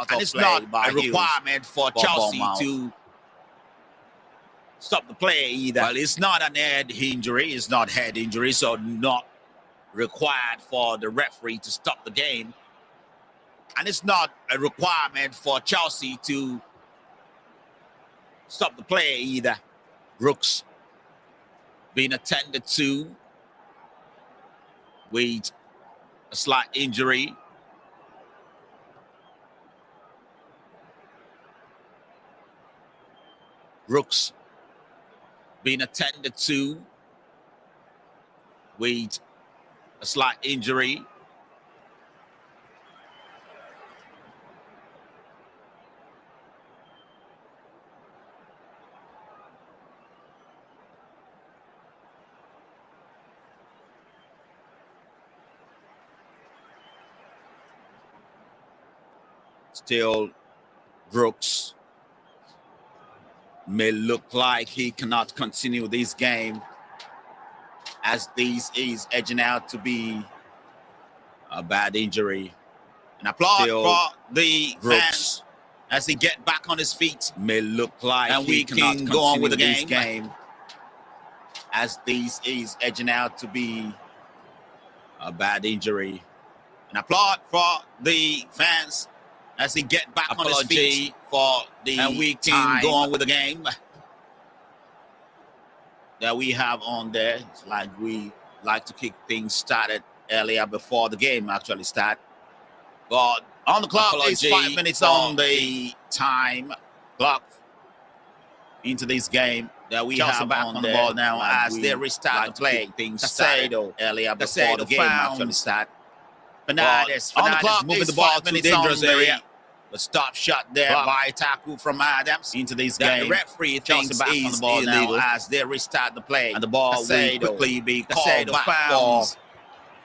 And it's not a requirement for Chelsea to stop the play either. Well, it's not an head injury. It's not head injury, so not required for the referee to stop the game. And it's not a requirement for Chelsea to stop the play either. Brooks being attended to with a slight injury. Brooks being attended to with a slight injury. Still, Brooks may look like he cannot continue this game, as this is edging out to be a bad injury. And applaud for the Brooks fans as he get back on his feet. May look like and we can go on with the game, as this is edging out to be a bad injury. And applaud for the fans as he get back on his feet for the and we can go on with the game that we have on there. It's like we like to kick things started earlier before the game actually start. But on the clock is 5 minutes on the time clock into this game that we have back on the ball now as they restart the play. Things started earlier before the game actually start. Fernandez on the clock, moving the ball to the dangerous area. The stop shot there by tackle from Adams into this game. The referee thinks back on the ball now as they restart the play. And the ball will quickly be called back for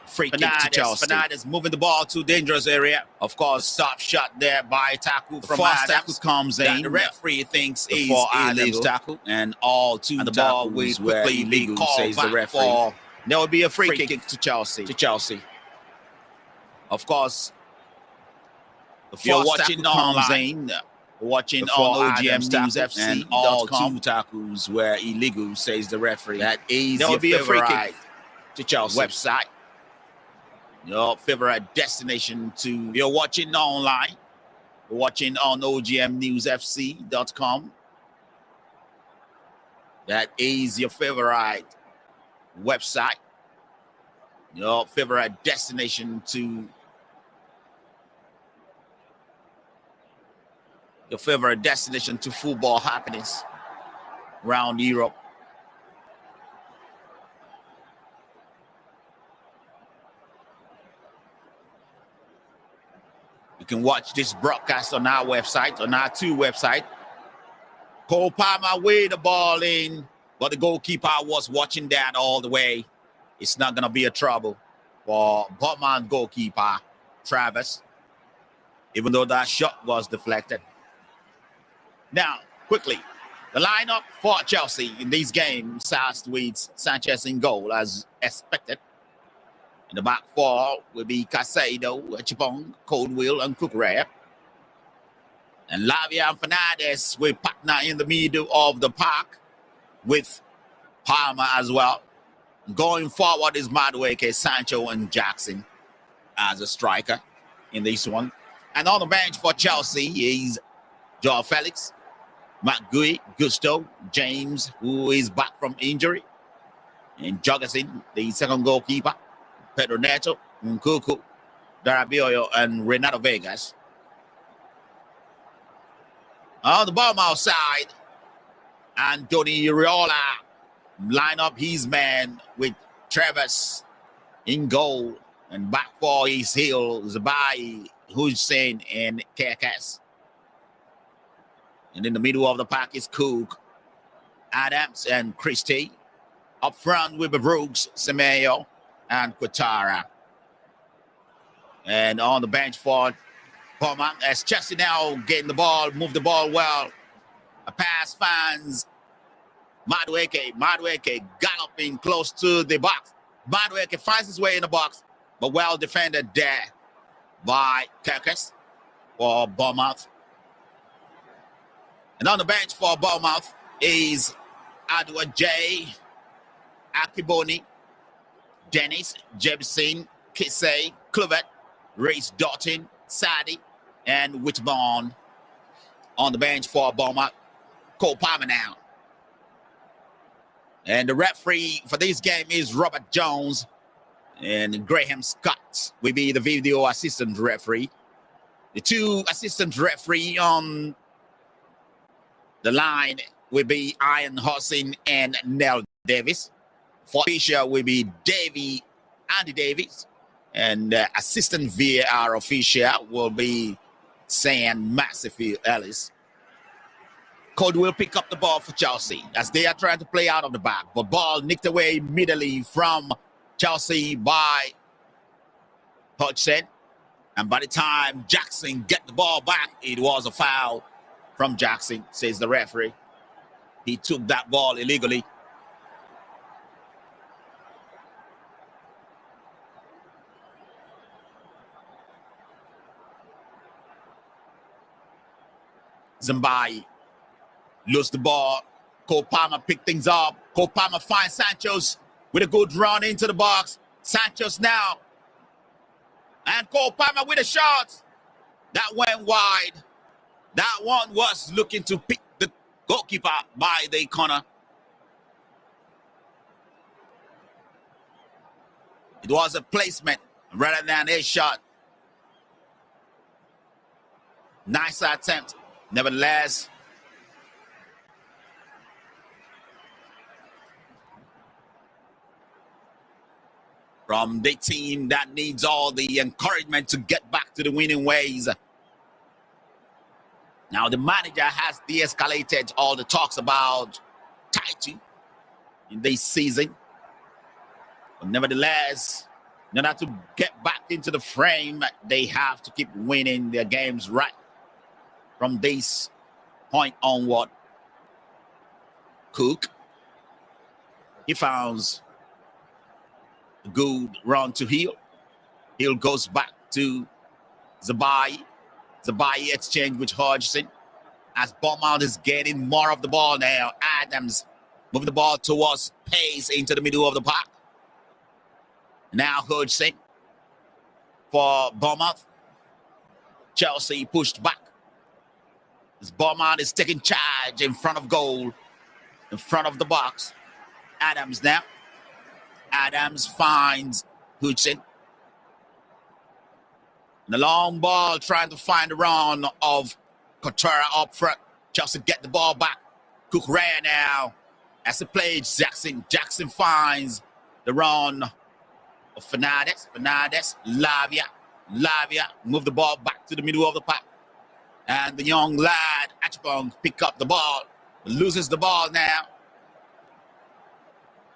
free kick to Chelsea. Fernandez moving the ball to dangerous area. Of course, stop shot there by tackle from Adams. Tackle comes in. The referee thinks is illegal tackle. And all two and the ball will quickly be called back for. There will be a free kick to Chelsea. Of course, if you're watching online, watching on OGM News FC, and all two tackles were illegal, says the referee. That is there will be a free kick to Chelsea website. Your favorite destination to. If you're watching online, watching on OGMNewsFC.com. That is your favorite website. Your favorite destination to. Your favorite destination to football happenings around Europe. You can watch this broadcast on our website, on our two website. Cole Palmer weighed the ball in, but the goalkeeper was watching that all the way. It's not going to be a trouble for Bournemouth goalkeeper Travis, even though that shot was deflected. Now, quickly, the lineup for Chelsea in these games starts with Sanchez in goal, as expected. In the back four will be Casado, Chipong, Coldwell, and Kukurea. And Lavia and Fernandez will partner in the middle of the park with Palmer as well. Going forward is Madueke, Sancho, and Jackson as a striker in this one. And on the bench for Chelsea is Joao Felix, McGui, Gusto, James, who is back from injury, and Jorgensen, the second goalkeeper, Pedro Neto, Nkuku, Darabioyo, and Renato Vegas. On the Bournemouth side, Anthony Iraola line up his man with Travis in goal, and back for his heel, Zabai, Hussein, and Kerkes. And in the middle of the pack is Cook, Adams, and Christie. Up front with Brooks, Semedo, and Quatara. And on the bench for Palmer, as Chelsea now getting the ball, move the ball well. A pass finds Madueke galloping close to the box. Madueke finds his way in the box, but well defended there by Kerkes. for Bournemouth. And on the bench for Bournemouth is Edward J, Akiboni, Dennis, Jebson, Kissay, Kluvet, Reece Doughton, Sadi, and Whitburn. On the bench for Bournemouth, Cole Palmer now. And the referee for this game is Robert Jones, and Graham Scott will be the video assistant referee. The two assistant referee on the line will be Ian Hossin and Nell Davis. For official will be Andy Davis, and assistant VAR official will be Sam Masseyfield Ellis. Code will pick up the ball for Chelsea as they are trying to play out of the back, but ball nicked away immediately from Chelsea by Hodgson. And by the time Jackson get the ball back, it was a foul from Jackson, says the referee. He took that ball illegally. Zambai lost the ball. Cole Palmer picked things up. Cole Palmer finds Santos with a good run into the box. Santos now. And Cole Palmer with a shot. That went wide. That one was looking to pick the goalkeeper by the corner. It was a placement rather than a shot. Nice attempt. Nevertheless, from the team that needs all the encouragement to get back to the winning ways. Now, the manager has de-escalated all the talks about title in this season. But nevertheless, in order to get back into the frame, they have to keep winning their games right from this point onward. Cook, he found a good run to Hill. Hill goes back to Zabai. Zabai exchange with Hodgson. As Bournemouth is getting more of the ball now, Adams moving the ball towards Pace into the middle of the park. Now Hodgson for Bournemouth. Chelsea pushed back. As Bournemouth is taking charge in front of goal, in front of the box. Adams now. Adams finds Hodgson. The long ball trying to find the run of Couture up front. Chelsea get the ball back. Cook ran now. As it plays Jackson. Jackson finds the run of Fernandez. Fernandez, Lavia. Lavia move the ball back to the middle of the park. And the young lad, Achibong, pick up the ball. Loses the ball now.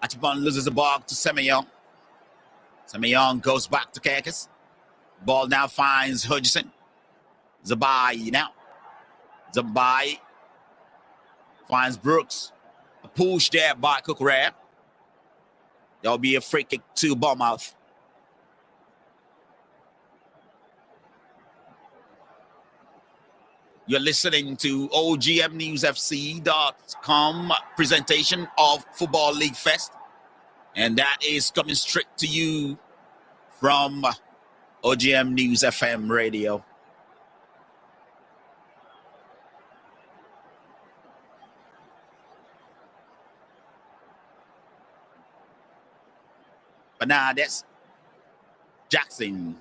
Achibong loses the ball to Semyon. Semyon goes back to Kakis. Ball now finds Hodgson. Zabai now. Zabai finds Brooks. A push there by Kukurea. There'll be a free kick to Bournemouth. You're listening to OGMNewsFC.com presentation of Football League Fest. And that is coming straight to you from OGM News FM radio. Fernandez. Jackson.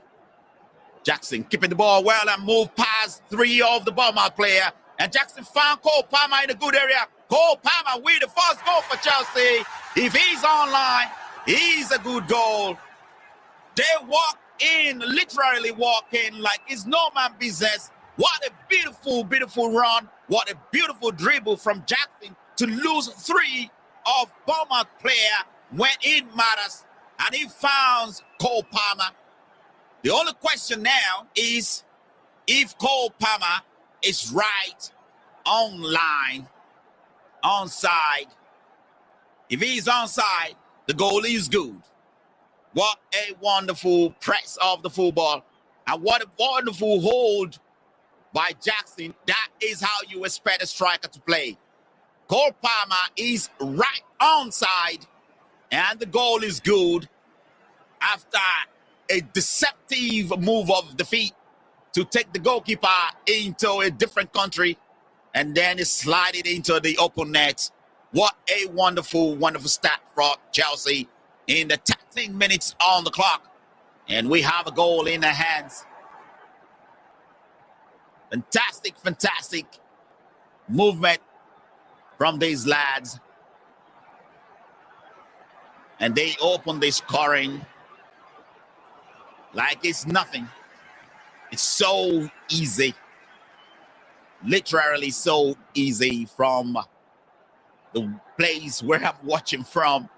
Jackson keeping the ball well and move past three of the Bournemouth player. And Jackson found Cole Palmer in a good area. Cole Palmer with the first goal for Chelsea. If he's online, he's a good goal. They walk in, literally walk in like it's no man business. What a beautiful, beautiful run. What a beautiful dribble from Jackson to lose three of Bournemouth player when it matters. And he found Cole Palmer. The only question now is if Cole Palmer is right, online, onside. If he's onside, the goal is good. What a wonderful press of the football. And what a wonderful hold by Jackson. That is how you expect a striker to play. Cole Palmer is right onside, and the goal is good after a deceptive move of the feet to take the goalkeeper into a different country, and then he slide it into the open net. What a wonderful, wonderful start for Chelsea in the 13 minutes on the clock. And we have a goal in their hands. Fantastic, fantastic movement from these lads. And they open the scoring like it's nothing. It's so easy. Literally so easy from the place where I'm watching from.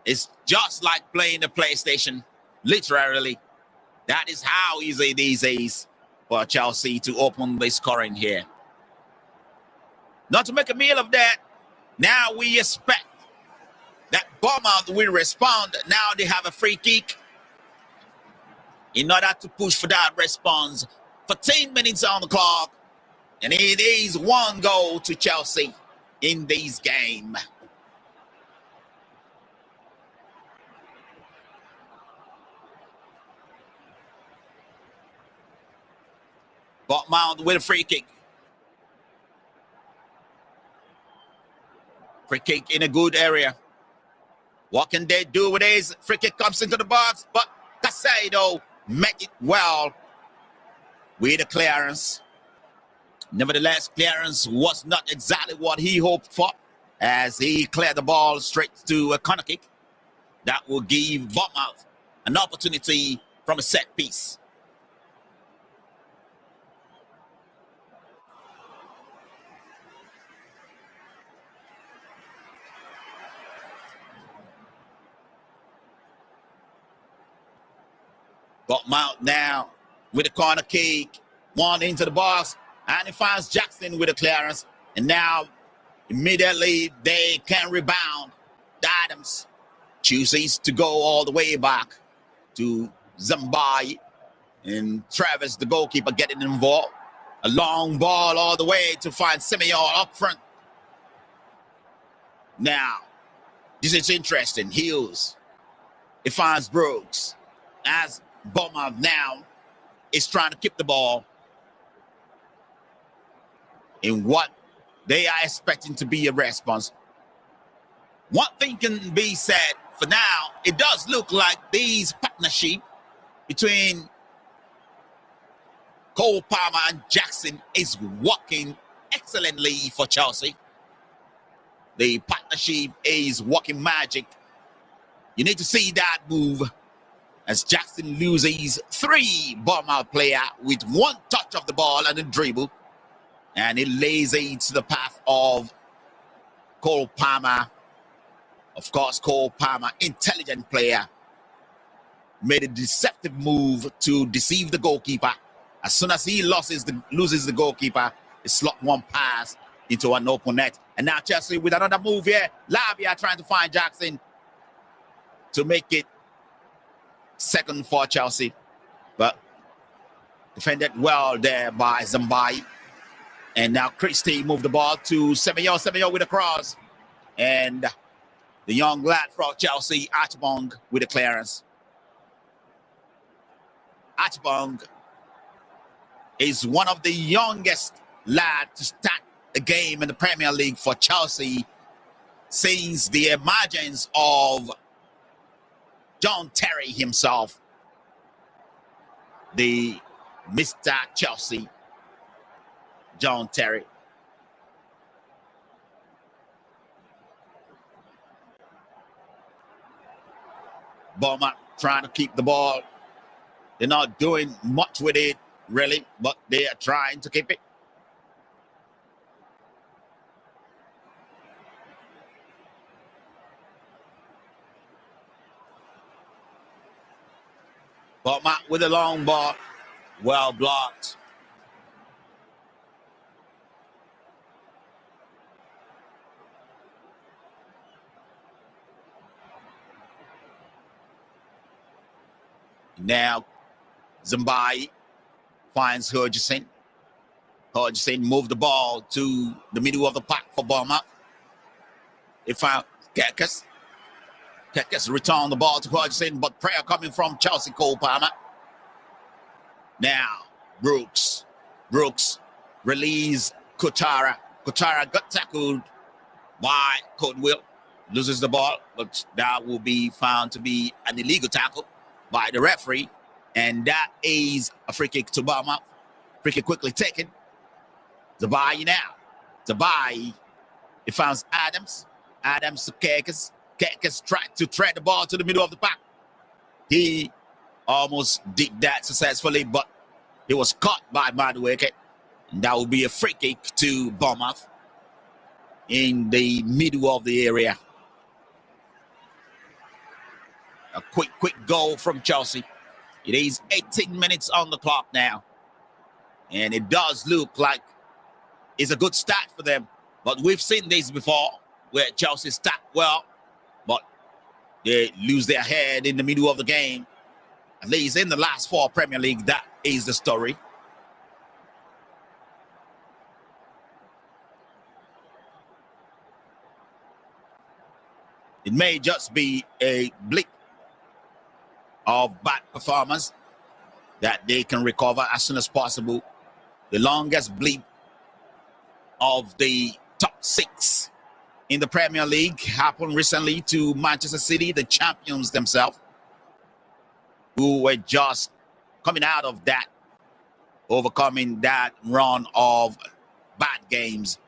It's just like playing the PlayStation. Literally. That is how easy these days for Chelsea to open the scoring here. Not to make a meal of that, now we expect that Bournemouth will respond. Now they have a free kick in order to push for that response. 14 minutes on the clock, and it is 1 goal to Chelsea in this game. Bournemouth with a free kick. Free kick in a good area. What can they do with this? Free kick comes into the box, but Casado met it well with the clearance. Nevertheless, clearance was not exactly what he hoped for, as he cleared the ball straight to a corner kick that will give Bournemouth an opportunity from a set piece. Bournemouth now with a corner kick, one into the box, and he finds Jackson with a clearance. And now, immediately, they can rebound. Adams chooses to go all the way back to Zambai. And Travis, the goalkeeper, getting involved. A long ball all the way to find Simeon up front. Now, this is interesting. Hughes. He finds Brooks. As Bournemouth now is trying to keep the ball in what they are expecting to be a response. One thing can be said for now, it does look like this partnership between Cole Palmer and Jackson is working excellently for Chelsea. The partnership is working magic. You need to see that move as Jackson loses 3 Bournemouth players with 1 touch of the ball and a dribble. And it lays it to the path of Cole Palmer. Of course, Cole Palmer, intelligent player, made a deceptive move to deceive the goalkeeper. As soon as he loses the goalkeeper, he slot 1 pass into an open net. And now Chelsea with another move here. Lavia trying to find Jackson to make it second for Chelsea, but defended well there by Zambai. And now Christie moved the ball to Semenyo. Semenyo with a cross. And the young lad from Chelsea, Archibong, with a clearance. Archibong is one of the youngest lads to start the game in the Premier League for Chelsea since the emergence of John Terry himself, the Mr. Chelsea, John Terry. Bournemouth trying to keep the ball. They're not doing much with it, really, but they are trying to keep it. Bournemouth with a long ball, well blocked. Now, Zambai finds Hodgson. Hodgson moved the ball to the middle of the park for Bournemouth. He found Kekas. Kekas returned the ball to Hodgson, but prayer coming from Chelsea Cole Palmer. Now, Brooks release Kutara. Kutara got tackled by Codwell. Loses the ball, but that will be found to be an illegal tackle by the referee. And that is a free kick to Bournemouth. Free kick quickly taken. Zabai now. Zabai. He finds Adams. Adams to Kekas. Kekas tried to thread the ball to the middle of the park. He almost did that successfully, but he was caught by Madueke. And that will be a free kick to Bournemouth in the middle of the area. A quick goal from Chelsea. It is 18 minutes on the clock now. And it does look like it's a good start for them. But we've seen this before, where Chelsea start well, but they lose their head in the middle of the game. At least in the last 4 Premier League, that is the story. It may just be a blip of bad performance that they can recover as soon as possible. The longest blip of the top 6 in the Premier League happened recently to Manchester City, the champions themselves, who were just coming out of that, overcoming that run of bad games.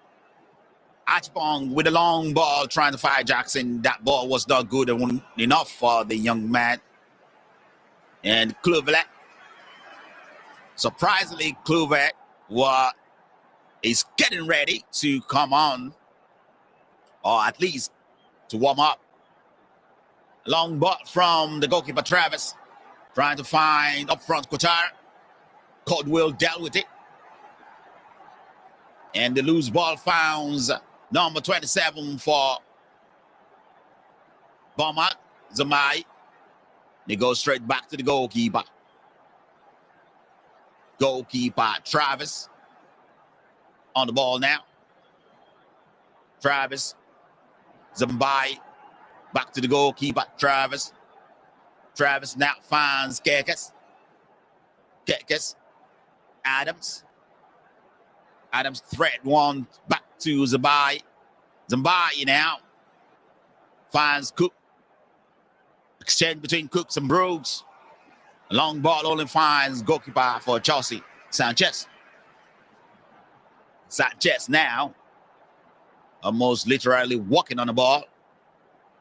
Achbong with a long ball trying to fire Jackson. That ball was not good enough for the young man. And Kluivert, surprisingly, Kluivert is getting ready to come on, or at least to warm up. Long ball from the goalkeeper Travis, trying to find up front Qatar. Codwell dealt with it. And the loose ball founds number 27 for Bournemouth, Zamai. They go straight back to the goalkeeper. Goalkeeper Travis on the ball now. Travis, Zambai, back to the goalkeeper, Travis. Travis now finds Kekas. Kekas, Adams. Adams thread one back to Zambai. Zambai now finds Cook. Exchange between Cooks and Brooks. A long ball only finds goalkeeper for Chelsea, Sanchez. Sanchez now almost literally walking on the ball.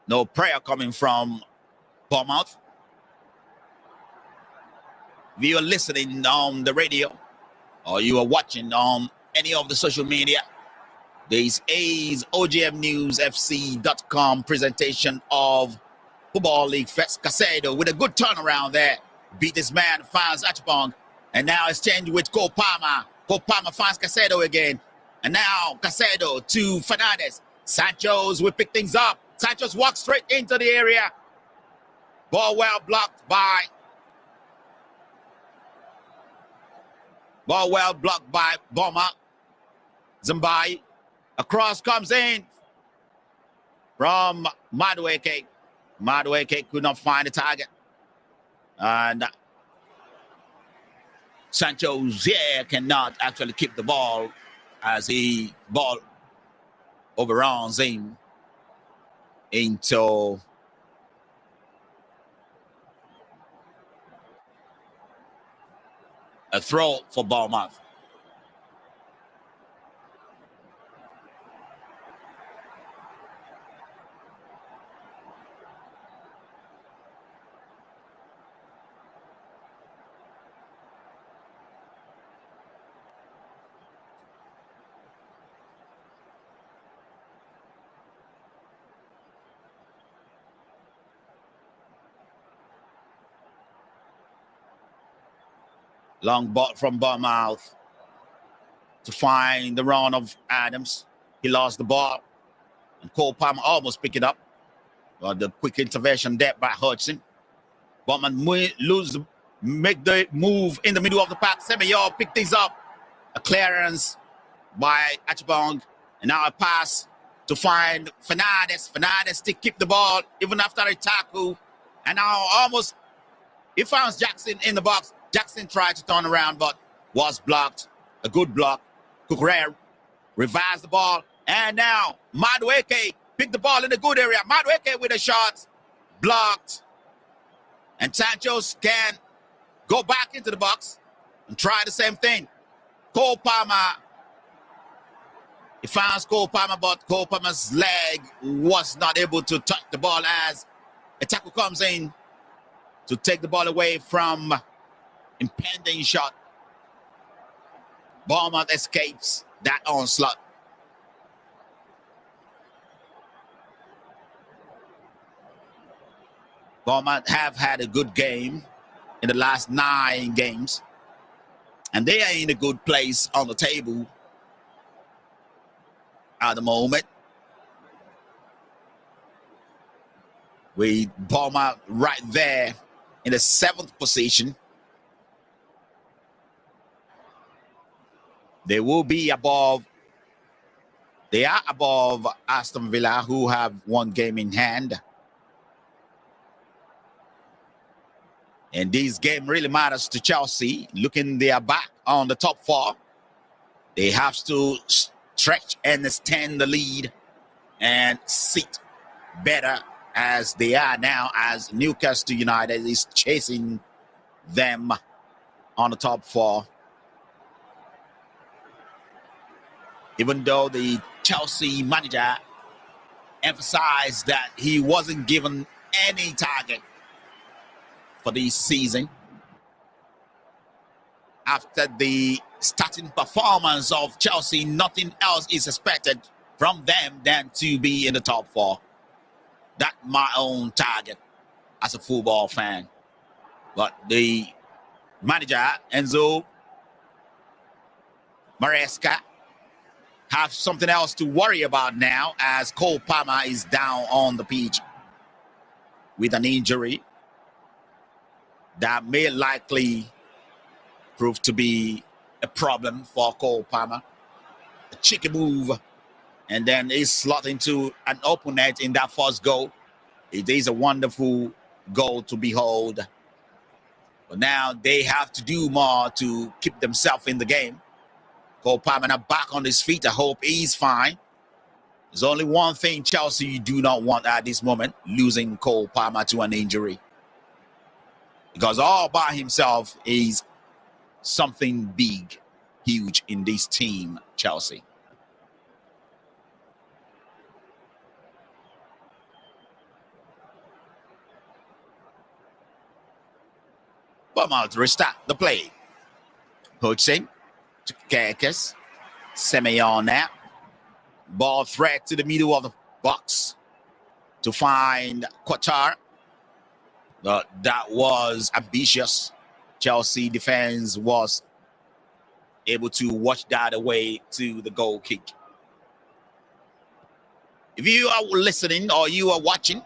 No prayer coming from Bournemouth. If you are listening on the radio or you are watching on any of the social media, this is OGMNewsFC.com presentation of Football League Fest. Casado with a good turnaround there. Beat this man, finds Achbong. And now exchange with Cole Palmer. Cole Palmer finds Casado again. And now Casado to Fernandez. Sancho's will pick things up. Sancho's walks straight into the area. Ball well blocked by Bournemouth. Zambai. A cross comes in from Madueke. Madueke could not find the target. And Sancho's here cannot actually keep the ball as he ball overruns him into a throw for Bournemouth. Long ball from Bournemouth to find the run of Adams. He lost the ball. And Cole Palmer almost picked it up. But the quick intervention there by Hudson. Bournemouth lose make the move in the middle of the park. Semenyo pick things up. A clearance by Achibong. And now a pass to find Fernandez. Fernandez still keep the ball even after a tackle. And now almost he finds Jackson in the box. Jackson tried to turn around but was blocked. A good block. Kukurea revives the ball. And now Madueke picked the ball in the good area. Madueke with a shot. Blocked. And Santos can go back into the box and try the same thing. Cole Palmer. He finds Cole Palmer, but Cole Palmer's leg was not able to touch the ball as a tackle comes in to take the ball away from impending shot. Bournemouth escapes that onslaught. Bournemouth have had a good game in the last 9 games. And they are in a good place on the table at the moment. With Bournemouth right there in the 7th position. They will be above. They are above Aston Villa, who have 1 game in hand. And this game really matters to Chelsea. Looking their back on the top 4. They have to stretch and extend the lead and sit better as they are now, as Newcastle United is chasing them on the top 4. Even though the Chelsea manager emphasized that he wasn't given any target for this season. After the starting performance of Chelsea, nothing else is expected from them than to be in the top 4. That's my own target as a football fan. But the manager, Enzo Maresca, have something else to worry about now as Cole Palmer is down on the pitch with an injury that may likely prove to be a problem for Cole Palmer. A cheeky move, and then he's slot into an open net in that first goal. It is a wonderful goal to behold. But now they have to do more to keep themselves in the game. Cole Palmer now back on his feet. I hope he's fine. There's only one thing Chelsea do not want at this moment, losing Cole Palmer to an injury. Because all by himself is something big, huge in this team, Chelsea. Bournemouth restart the play. Hudson to Kerkes. Semenyo now. Ball threat to the middle of the box to find Qatar. But that was ambitious. Chelsea defense was able to watch that away to the goal kick. If you are listening or you are watching,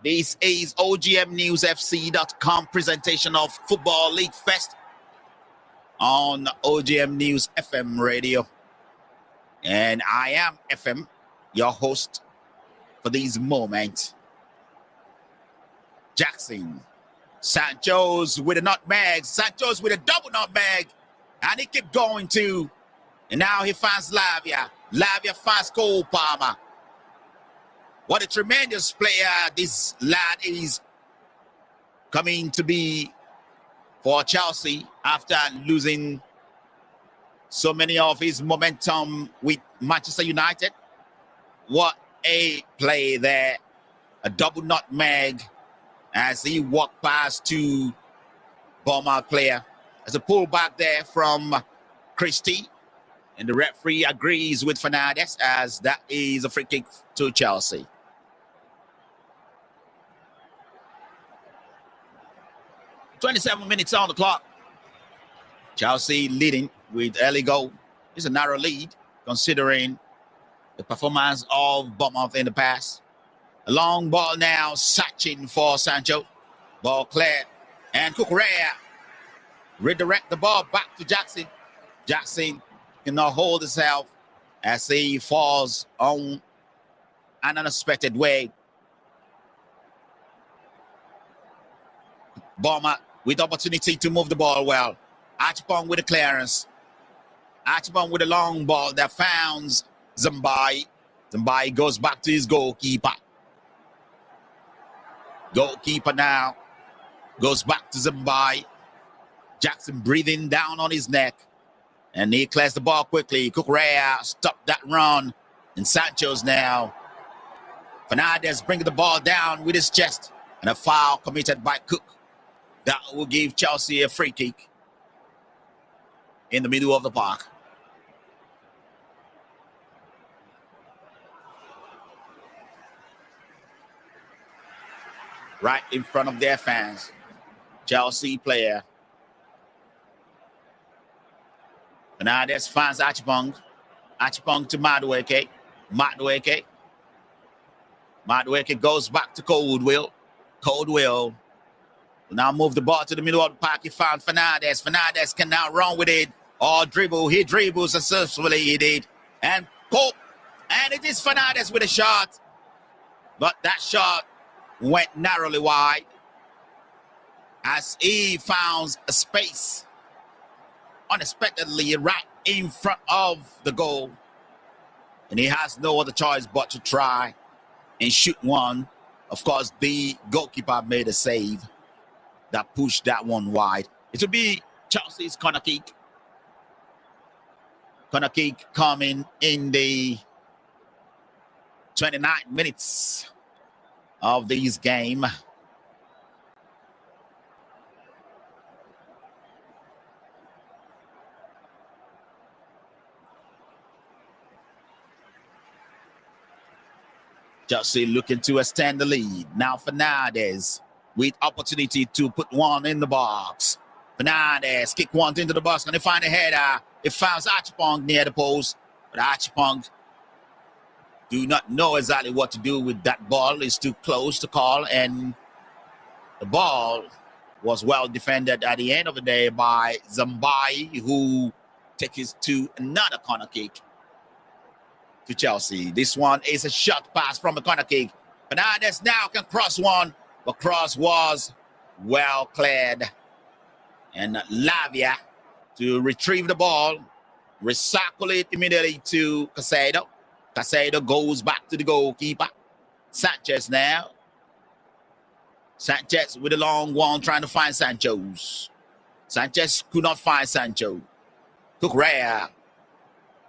this is OGMNewsFC.com presentation of Football League Fest on OGM News FM radio. And I am FM, your host for this moment. Jackson. Santos with a nutmeg. Santos with a double nutmeg. And he kept going too. And now he finds Lavia. Lavia finds Cole Palmer. What a tremendous player this lad is coming to be for Chelsea after losing so many of his momentum with Manchester United. What a play there. A double nutmeg as he walked past to Bournemouth player. There's a pullback there from Christie. And the referee agrees with Fernandez as that is a free kick to Chelsea. "27 minutes on the clock. Chelsea leading with early goal. It's a narrow lead considering the performance of Bournemouth in the past. A long ball now, searching for Sancho. Ball clear. And Kukurea redirect the ball back to Jackson. Jackson cannot hold himself as he falls on an unexpected way. Bournemouth with opportunity to move the ball well. Archibong with the clearance. Archibong with a long ball that finds Zambai. Zambai goes back to his goalkeeper. Goalkeeper now goes back to Zambai. Jackson breathing down on his neck. And he clears the ball quickly. Cucurella stopped that run. And Sancho's now. Fernandez bringing the ball down with his chest. And a foul committed by Cook. That will give Chelsea a free kick in the middle of the park. Right in front of their fans. Chelsea player. Fernandez finds Archibong. Archibong to Madueke. Madueke goes back to Coldwell. Coldwell will now move the ball to the middle of the park. He found Fernandez. Fernandez can now run with it or dribble. He dribbles successfully. He did. And Pope. And it is Fernandez with a shot. But that shot went narrowly wide as he found a space unexpectedly right in front of the goal. And he has no other choice but to try and shoot one. Of course, the goalkeeper made a save that pushed that one wide. It will be Chelsea's corner kick. Corner kick coming in the 29 minutes of this game. Chelsea looking to extend the lead. Now Fernandez with opportunity to put one in the box. Fernandez kick one into the box. Can they find a header? It finds Archibong near the post. But Archibong do not know exactly what to do with that ball. It's too close to call. And the ball was well defended at the end of the day by Zambai, who takes it to another corner kick to Chelsea. This one is a short pass from a corner kick. Fernandez now can cross one, but cross was well cleared. And Lavia to retrieve the ball, recycle it immediately to Casado. Casado goes back to the goalkeeper. Sanchez now. Sanchez with a long one trying to find Sancho's. Sanchez could not find Sancho. Cucurella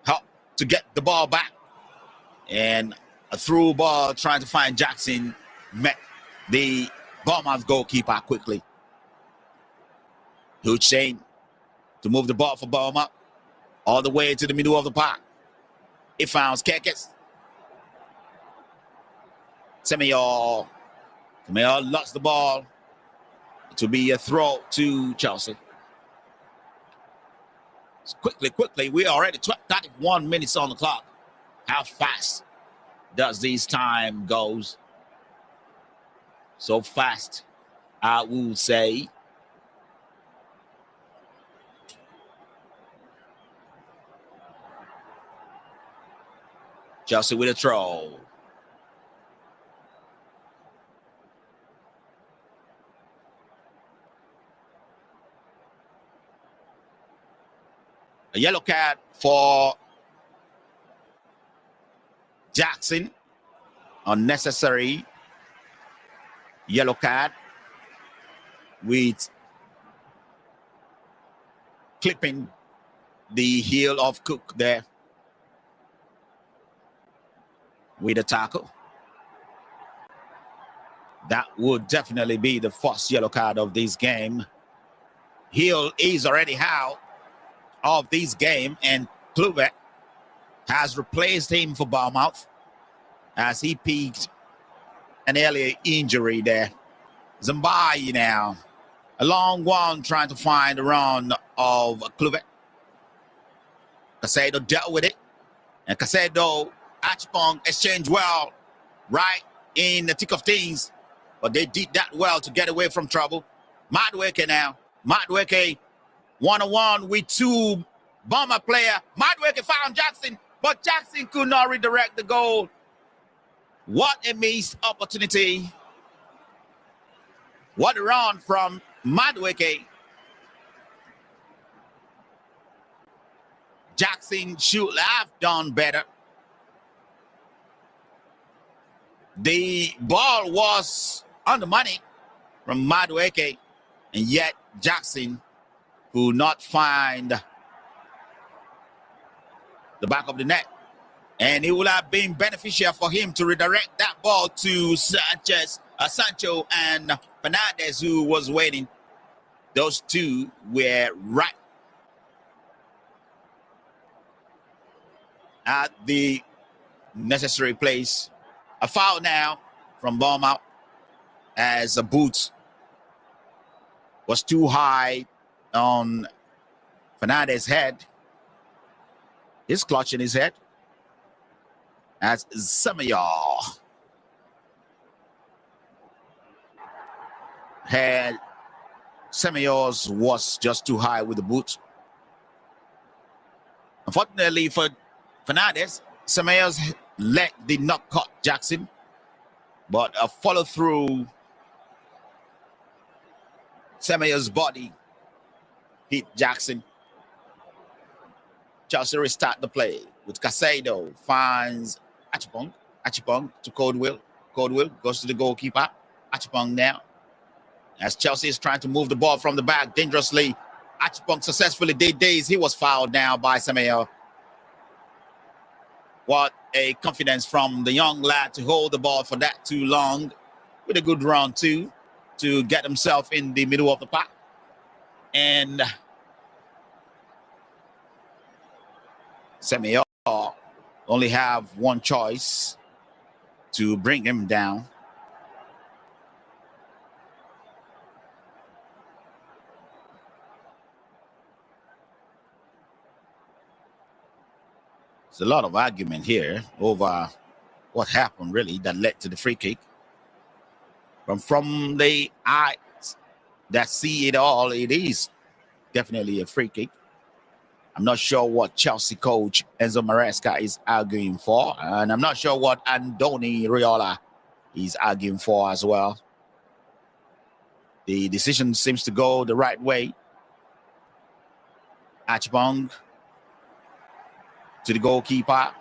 helped to get the ball back. And a through ball trying to find Jackson met the Bournemouth goalkeeper quickly. Hussein to move the ball for Bournemouth all the way to the middle of the park. It finds Kekes. Semedo lost the ball. To be a throw to Chelsea. Quickly, we're already 31 minutes on the clock. How fast does this time goes? So fast, I would say. Chelsea with a throw. A yellow card for Jackson. Unnecessary yellow card with clipping the heel of Cook there with a tackle. That would definitely be the first yellow card of this game. Heel is already out of this game, and Kluivert has replaced him for Bournemouth as he peaked an earlier injury there. Zambai now. A long one trying to find the run of Kluivert. Casado dealt with it. And Casado, Archibong exchanged well right in the thick of things. But they did that well to get away from trouble. Madueke now. Madueke 1-on-1 with two Bournemouth player. Madueke found Jackson, but Jackson could not redirect the goal. What a missed opportunity. What a run from Madueke. Jackson should have done better. The ball was on the money from Madueke, and yet Jackson could not find the back of the net. And it would have been beneficial for him to redirect that ball to Sancho and Fernandez, who was waiting. Those two were right at the necessary place. A foul now from Bournemouth as a boot was too high on Fernandez's head. He's clutching his head as Semedo had Semedo's was just too high with the boot. Unfortunately for Fernandez, Semedo's leg did not cut Jackson, but a follow through Semedo's body hit Jackson. Chelsea restart the play with Casado, finds Achipong. Achipong to Codwell. Codwell goes to the goalkeeper. Achipong now. As Chelsea is trying to move the ball from the back dangerously. Achipong successfully did days. He was fouled now by Semedo. What a confidence from the young lad to hold the ball for that too long, with a good run too, to get himself in the middle of the park. And Semedo only have one choice to bring him down. There's a lot of argument here over what happened really that led to the free kick. From the eyes that see it all, it is definitely a free kick. I'm not sure what Chelsea coach Enzo Maresca is arguing for, and I'm not sure what Andoni Riola is arguing for as well. The decision seems to go the right way. Achibong to the goalkeeper.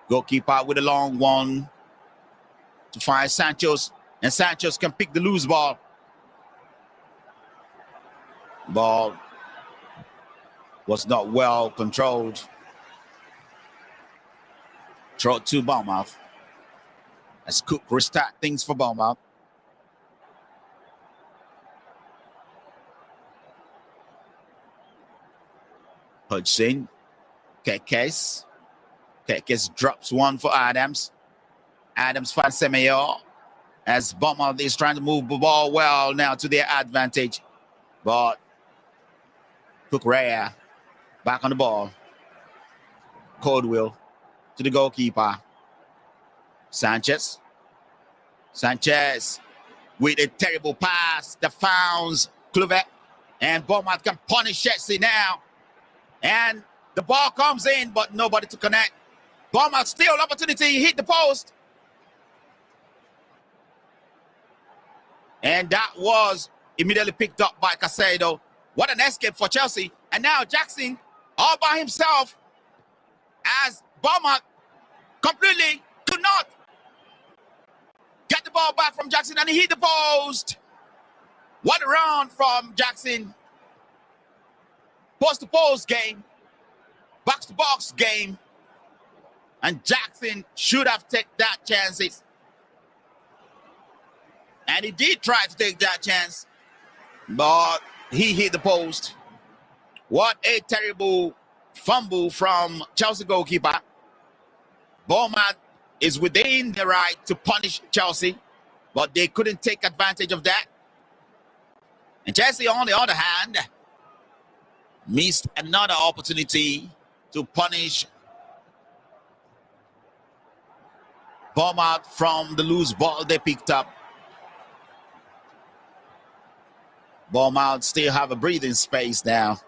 Goalkeeper with a long one to find Sanchez, and Sanchez can pick the loose ball. Ball was not well controlled. Throw it to Bournemouth. As Cook restart things for Bournemouth. Hudson. Kekes. Kekes drops one for Adams. Adams finds Semedo as Bournemouth is trying to move the ball well now to their advantage. But Kukurea back on the ball. Codwell to the goalkeeper. Sanchez. Sanchez with a terrible pass that founds Kluivert. And Bournemouth can punish Chelsea now. And the ball comes in, but nobody to connect. Bournemouth still opportunity, hit the post. And that was immediately picked up by Casado. What an escape for Chelsea. And now Jackson all by himself as Bournemouth completely could not get the ball back from Jackson, and he hit the post. What a run from Jackson. Post-to-post game. Box-to-box game. And Jackson should have taken that chances. And he did try to take that chance, but he hit the post. What a terrible fumble from Chelsea goalkeeper. Bournemouth is within the right to punish Chelsea, but they couldn't take advantage of that. And Chelsea, on the other hand, missed another opportunity to punish Bournemouth from the loose ball they picked up. Bournemouth still have a breathing space now.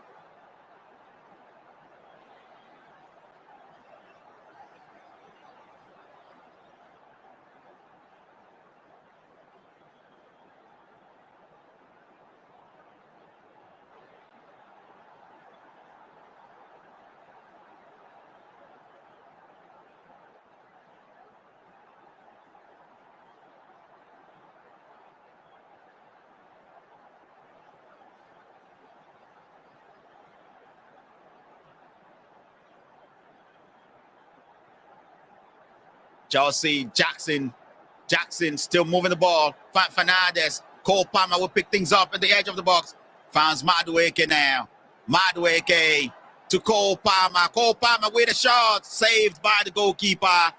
Chelsea, Jackson still moving the ball. Fernandez, Cole Palmer will pick things up at the edge of the box. Finds Madueke now. Madueke to Cole Palmer. Cole Palmer with a shot. Saved by the goalkeeper.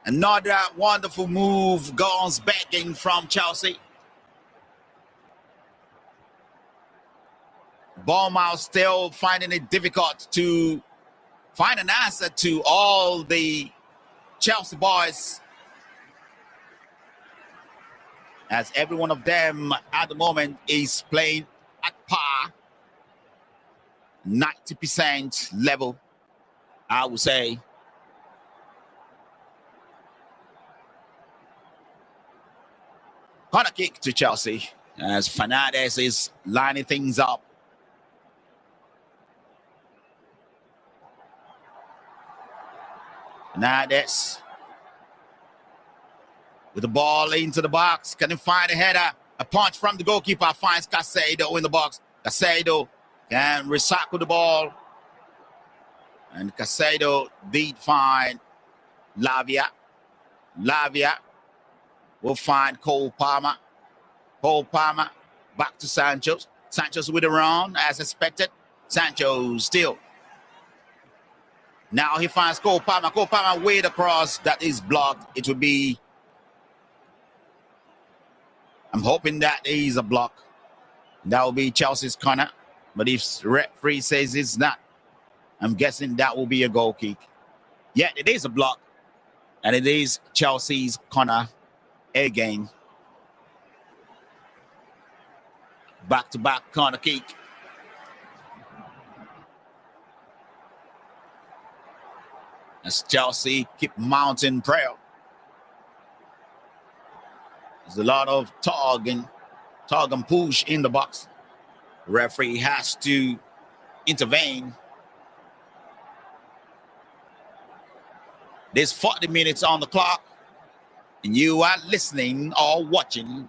Another wonderful move goes begging from Chelsea. Bournemouth still finding it difficult to find an answer to all the Chelsea boys, as every one of them at the moment is playing at par, 90% level, I would say. Corner kick to Chelsea as Fernandez is lining things up. Fernandez with the ball into the box. Can he find a header? A punch from the goalkeeper finds Caicedo in the box. Caicedo can recycle the ball. And Caicedo did find Lavia. Lavia will find Cole Palmer. Cole Palmer back to Sanchez. Sanchez with a run as expected. Sancho still. Now he finds Cole Palmer. Cole Palmer way across. That is blocked. It will be... I'm hoping that is a block. That will be Chelsea's corner. But if referee says it's not, I'm guessing that will be a goal kick. Yeah, it is a block. And it is Chelsea's corner again. Back-to-back corner kick. As Chelsea keep mounting prayer. There's a lot of tug and push in the box. The referee has to intervene. There's 40 minutes on the clock, and you are listening or watching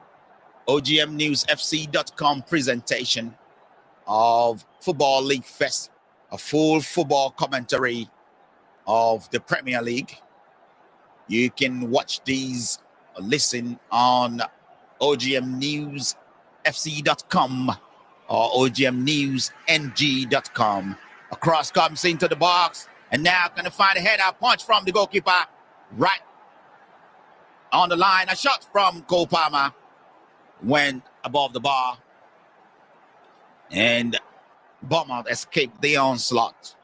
OGMNewsFC.com presentation of Football League Fest, a full football commentary of the Premier League. You can watch these or listen on OGMNewsFC.com or OGMNewsNG.com. A cross comes into the box, and now going to find a header punch from the goalkeeper right on the line. A shot from Cole Palmer went above the bar, and Bournemouth escaped the onslaught.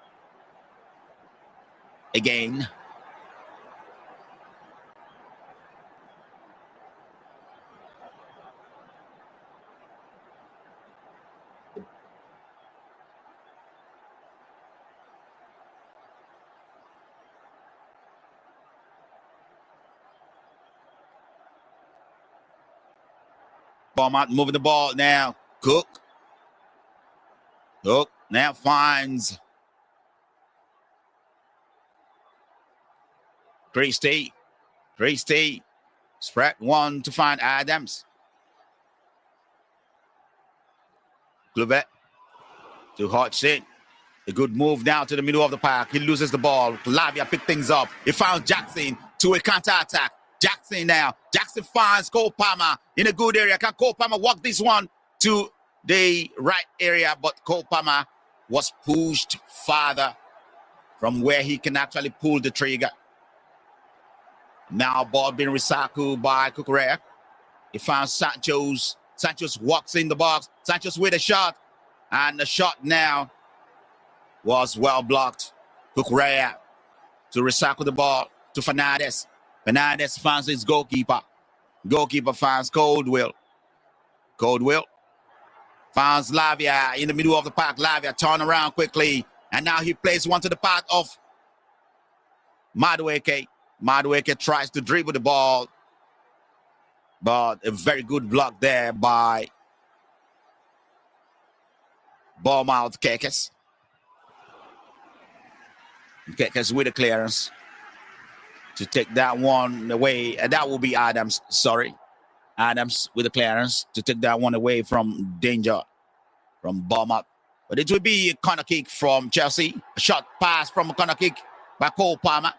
Again, Bournemouth moving the ball now. Cook now finds Christie. Spread one to find Adams. Kluvet to Hodgson. A good move now to the middle of the park. He loses the ball. Lavia picked things up. He found Jackson to a counter-attack. Jackson now. Jackson finds Cole Palmer in a good area. Can Cole Palmer walk this one to the right area? But Cole Palmer was pushed farther from where he can actually pull the trigger. Now ball being recycled by Cucurella. He found Sanchez. Sanchez walks in the box. Sanchez with a shot. And the shot now was well blocked. Cucurella to recycle the ball to Fernandez. Fernandez finds his goalkeeper. Goalkeeper finds Coldwell. Coldwell Finds Lavia in the middle of the park. Lavia turn around quickly. And now he plays one to the path of Madueke. Madueke tries to dribble the ball. But a very good block there by Bournemouth Kekes. Kekes with the clearance to take that one away. That will be Adams, sorry. Adams with the clearance to take that one away from danger from Bournemouth. But it will be a corner kick from Chelsea. A short pass from a corner kick by Cole Palmer.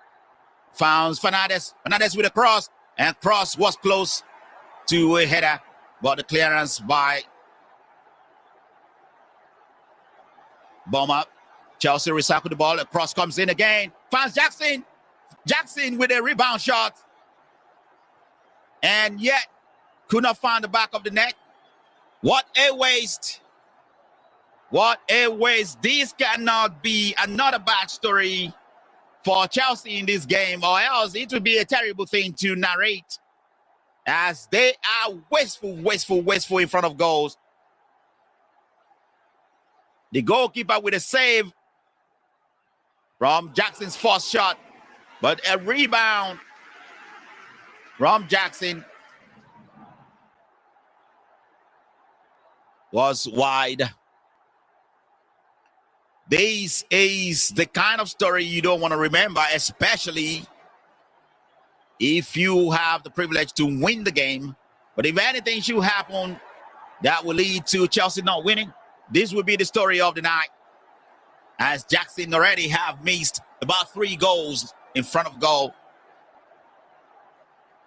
Founds Fernandes. Fernandes with a cross. And cross was close to a header. But the clearance by Bournemouth. Chelsea recycle the ball. A cross comes in again. Finds Jackson. Jackson with a rebound shot. And yet could not find the back of the net. What a waste. What a waste. This cannot be another bad story for Chelsea in this game, or else it would be a terrible thing to narrate, as they are wasteful in front of goals. The goalkeeper with a save from Jackson's first shot, but a rebound from Jackson was wide. This is the kind of story you don't want to remember, especially if you have the privilege to win the game. But if anything should happen that will lead to Chelsea not winning, this will be the story of the night, as Jackson already have missed about 3 goals in front of goal.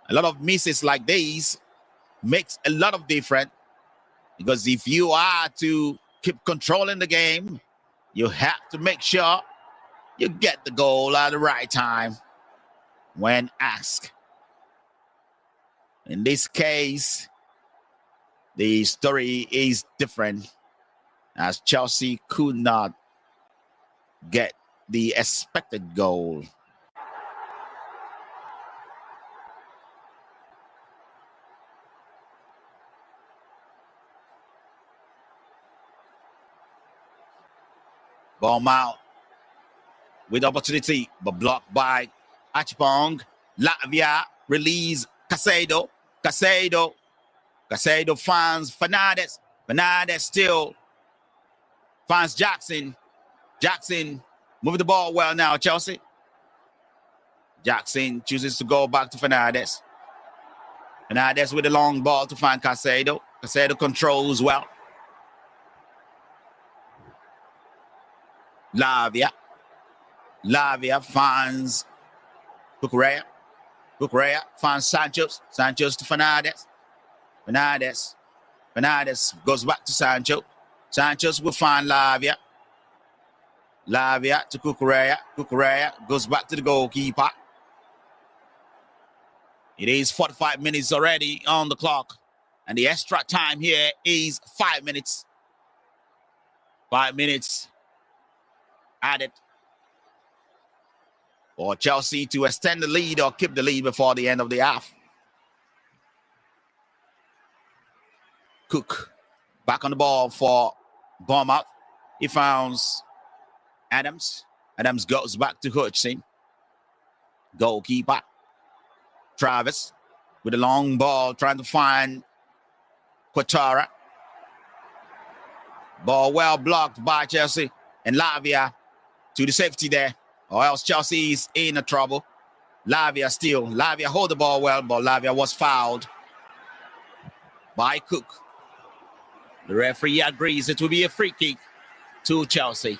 A lot of misses like these makes a lot of difference, because if you are to keep controlling the game, you have to make sure you get the goal at the right time when asked. In this case, the story is different, as Chelsea could not get the expected goal. Bournemouth with opportunity, but blocked by Achipong. Lavia release Casado. Casado finds Fernandes. Fernandes still finds Jackson. Jackson moving the ball well now, Chelsea. Jackson chooses to go back to Fernandes. Fernandes with a long ball to find Casado. Casado controls well. Lavia finds Cucurella. Cucurella finds Sanchez. Sanchez to Fernandes. Fernandes goes back to Sancho. Sanchez will find Lavia. Lavia to Cucurella. Cucurella goes back to the goalkeeper. It is 45 minutes already on the clock, and the extra time here is 5 minutes. 5 minutes added for Chelsea to extend the lead or keep the lead before the end of the half. Cook back on the ball for Bournemouth. He finds Adams. Adams goes back to Hutchinson. Goalkeeper Travis with a long ball trying to find Quatara. Ball well blocked by Chelsea, and Lavia to the safety there, or else Chelsea is in a trouble. Lavia hold the ball well, but Lavia was fouled by Cook. The referee agrees it will be a free kick to Chelsea.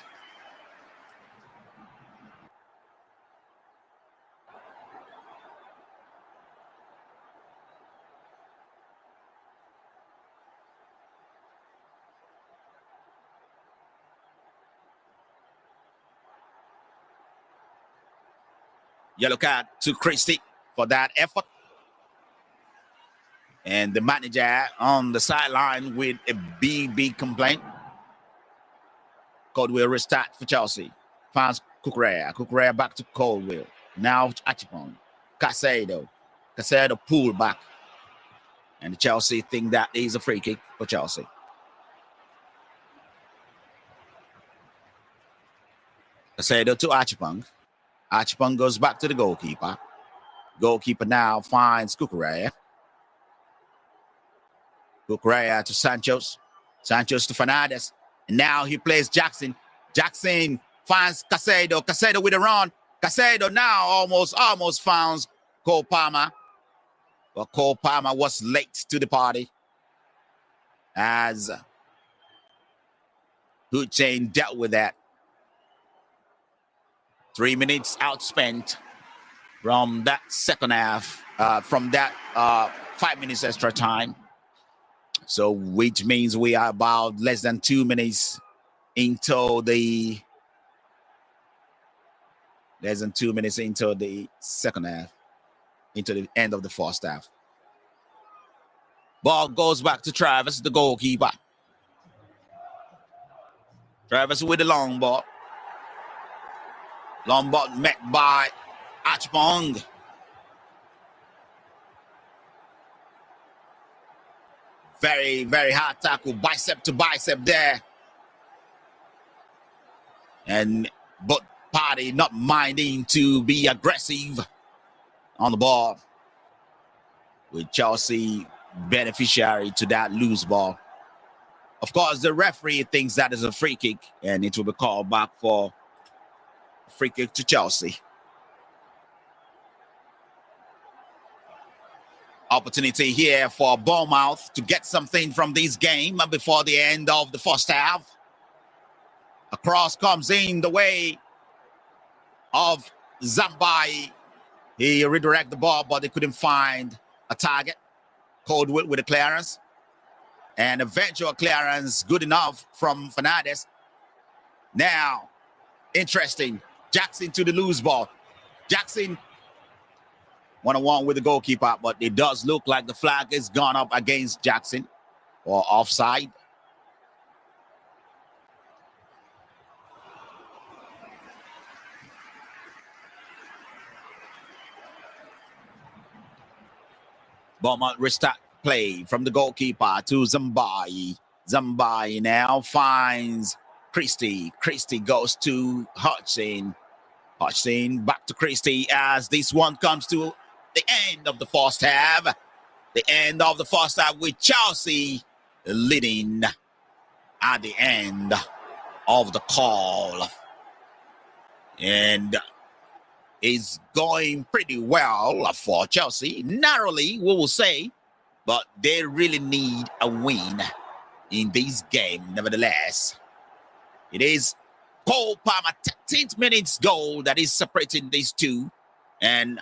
Yellow card to Christie for that effort. And the manager on the sideline with a big complaint. Caldwell restart for Chelsea. Finds Cucurella. Cucurella back to Caldwell. Now Achipong. Casado. Casado pulled back. And Chelsea think that is a free kick for Chelsea. Casado to Achapong. Achapong goes back to the goalkeeper. Goalkeeper now finds Cucurella. Cucurella to Santos. Santos to Fernandez. And now he plays Jackson. Jackson finds Casado. Casado with a run. Casado now almost finds Cole Palmer. But Cole Palmer was late to the party as Hussein dealt with that. 3 minutes outspent from that second half, from that 5 minutes extra time. So which means we are about less than 2 minutes into the second half, into the end of the first half. Ball goes back to Travis, the goalkeeper. Travis with the long ball. Long ball met by Achapong. Very, very hard tackle, bicep to bicep there. And both party not minding to be aggressive on the ball, with Chelsea beneficiary to that loose ball. Of course, the referee thinks that is a free kick, and it will be called back for a free kick to Chelsea. Opportunity here for Bournemouth to get something from this game before the end of the first half. A cross comes in the way of Zambai. He redirected the ball, but they couldn't find a target. Coldwood with a clearance. And eventual clearance good enough from Fernandez. Now, interesting. Jackson to the loose ball. Jackson one-on-one with the goalkeeper, but it does look like the flag is gone up against Jackson or offside. Bournemouth restart play from the goalkeeper to Zambai. Zambai now finds Christie. Christie goes to Hudson. Hudson back to Christie as this one comes to the end of the first half. The end of the first half with Chelsea leading at the end of the call. And it's going pretty well for Chelsea. Narrowly, we will say, but they really need a win in this game. Nevertheless, it is Cole Palmer 13th minutes goal that is separating these two. And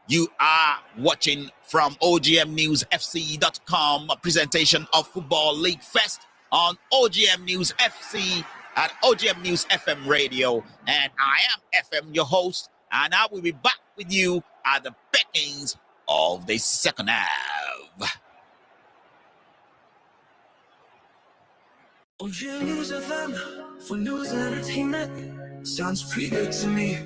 you are watching from OGMNewsFC.com, a presentation of Football League Fest on OGM News FC at OGM News FM Radio. And I am FM, your host, and I will be back with you at the beginnings of the second half. OGM News FM for news and entertainment. Sounds pretty good to me.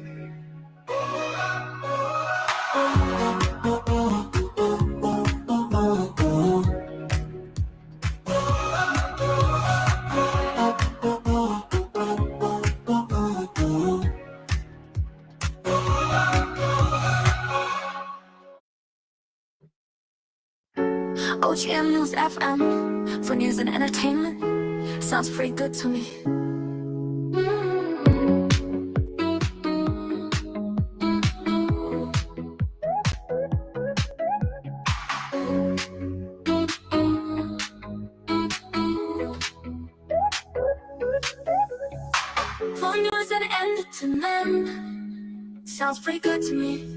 OGM News FM for news and entertainment. Sounds pretty good to me. For news and entertainment. Sounds pretty good to me.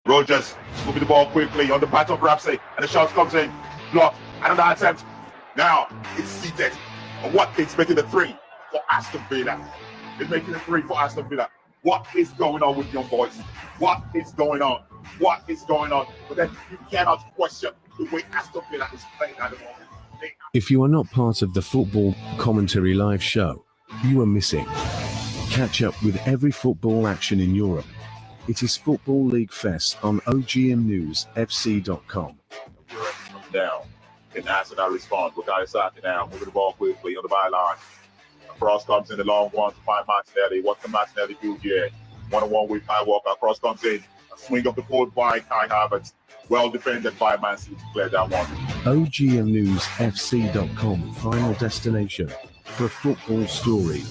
Rogers moving the ball quickly on the part of Ramsey, and the shot comes in, blocked, another attempt. Now it's seated. And what is making the 3 for Aston Villa? It's making the 3 for Aston Villa. What is going on with young boys? What is going on? What is going on? But then you cannot question the way Aston Villa is playing at the moment. If you are not part of the Football Commentary Live show, you are missing. Catch up with every football action in Europe. It is Football League Fest on OGMNewsFC.com. down. Can Arsenal respond? Bukayo Saka now moving the ball quickly on the byline. Cross comes in the long one to find Martinelli. What can Martinelli do here? One-on-one with Kai Walker. Cross comes in. A swing of the foot by Kai Havertz. Well defended by Man City to clear that one. OGMNewsFC.com, final destination for football story.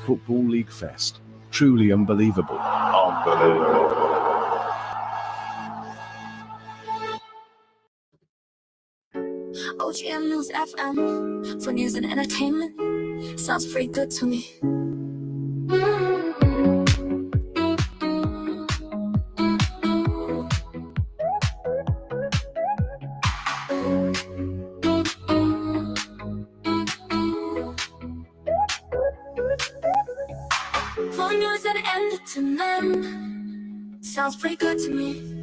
Football League Fest. Truly unbelievable. Unbelievable. OGM News FM for news and entertainment. Sounds pretty good to me. For news and entertainment. Sounds pretty good to me.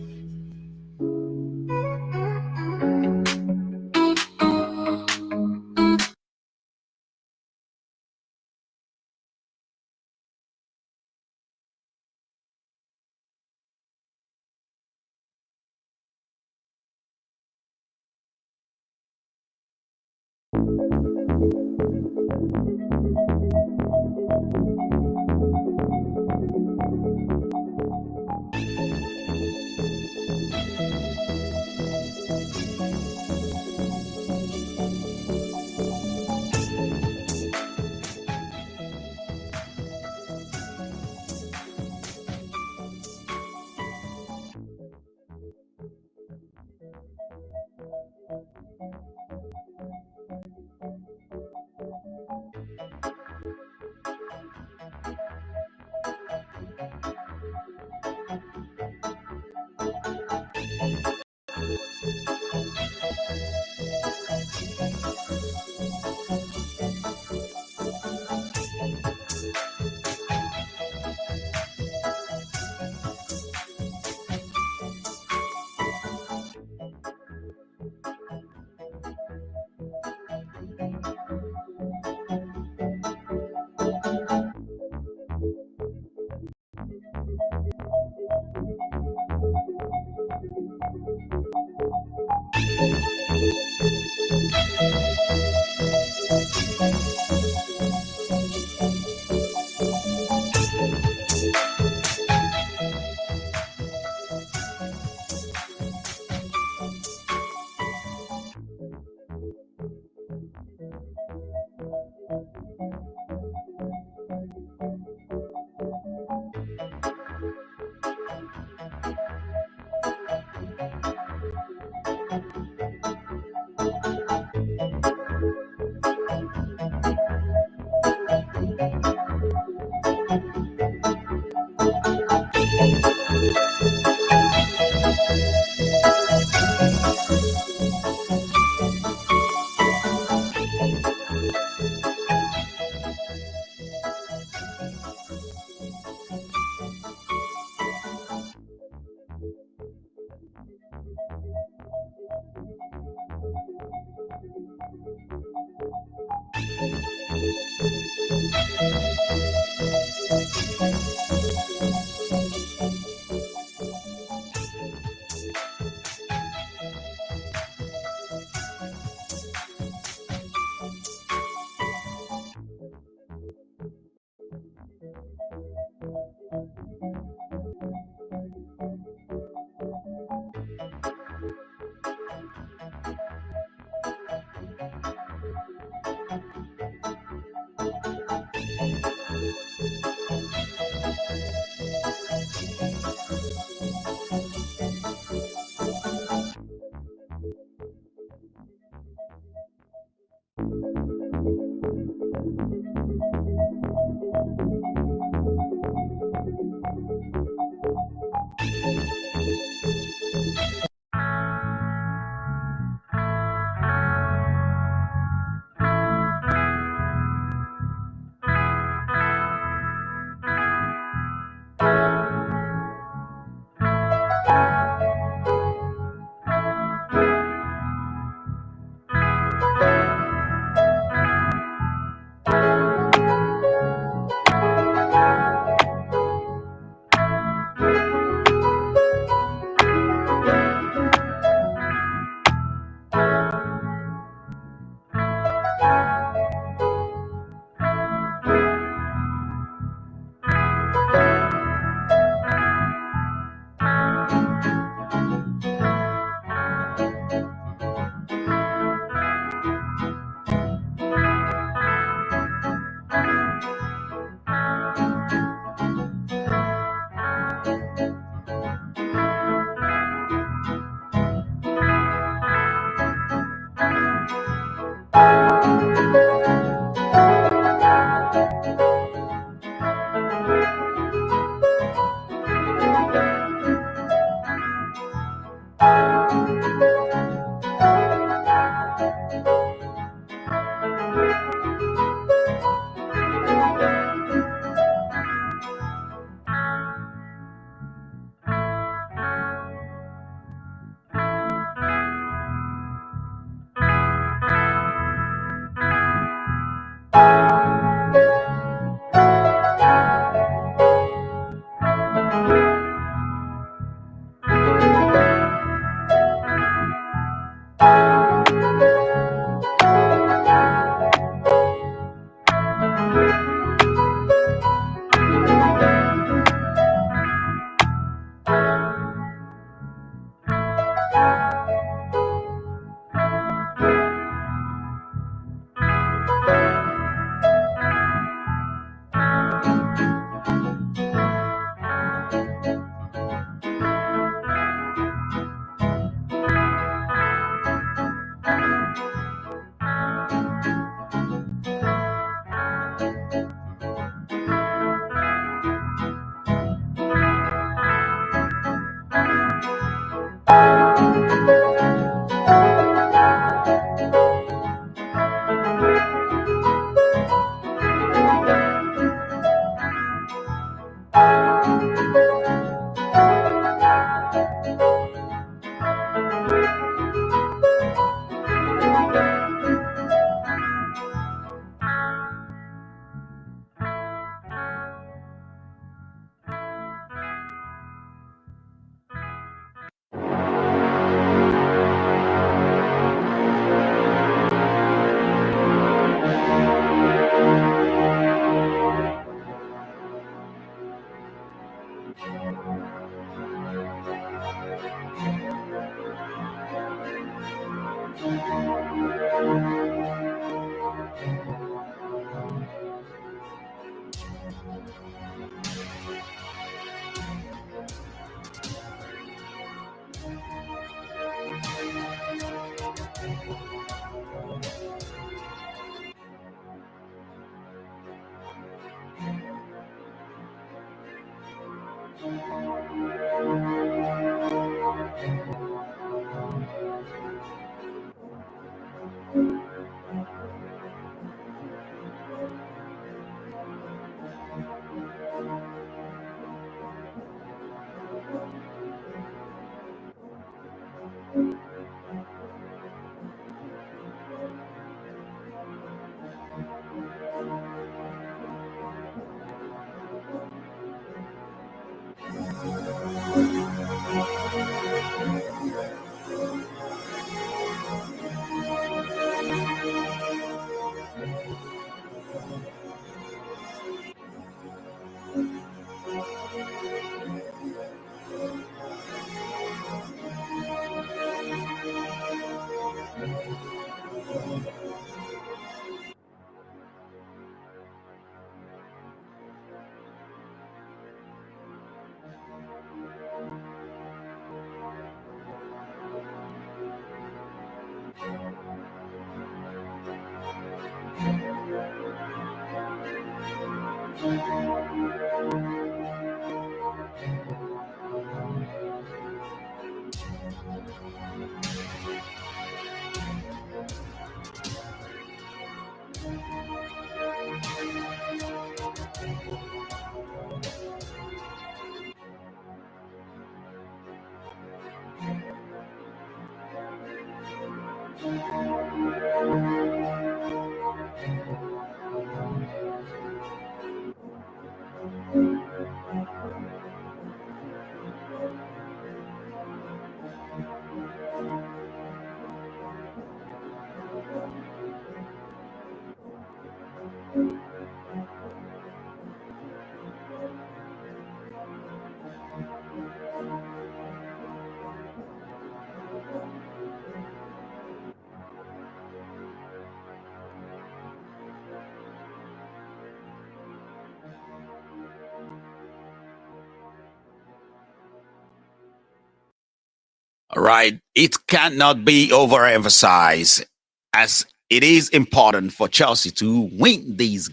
All right. It cannot be overemphasized as it is important for Chelsea to win this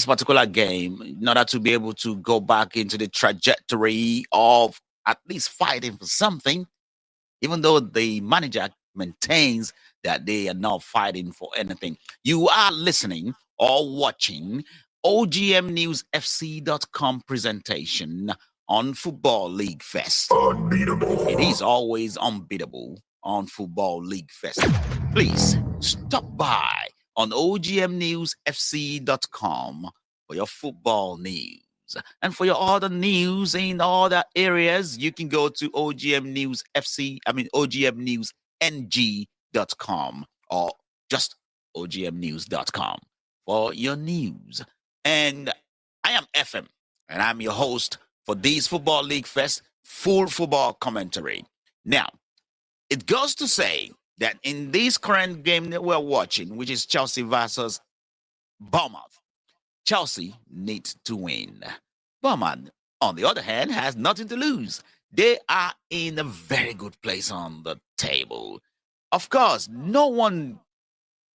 particular game, in order to be able to go back into the trajectory of at least fighting for something, even though the manager maintains that they are not fighting for anything. You are listening or watching OGMNewsFC.com presentation on Football League Fest. Unbeatable. It is always unbeatable on Football League Fest. Please stop by on OGMNewsFC.com for your football news. And for your other news in other areas, you can go to OGMNewsNG.com or just OGMNews.com for your news. And I am FM, and I'm your host for this Football League Fest full football commentary. Now, it goes to say that in this current game that we're watching, which is Chelsea versus Bournemouth, Chelsea needs to win. Bournemouth, on the other hand, has nothing to lose. They are in a very good place on the table. Of course, no one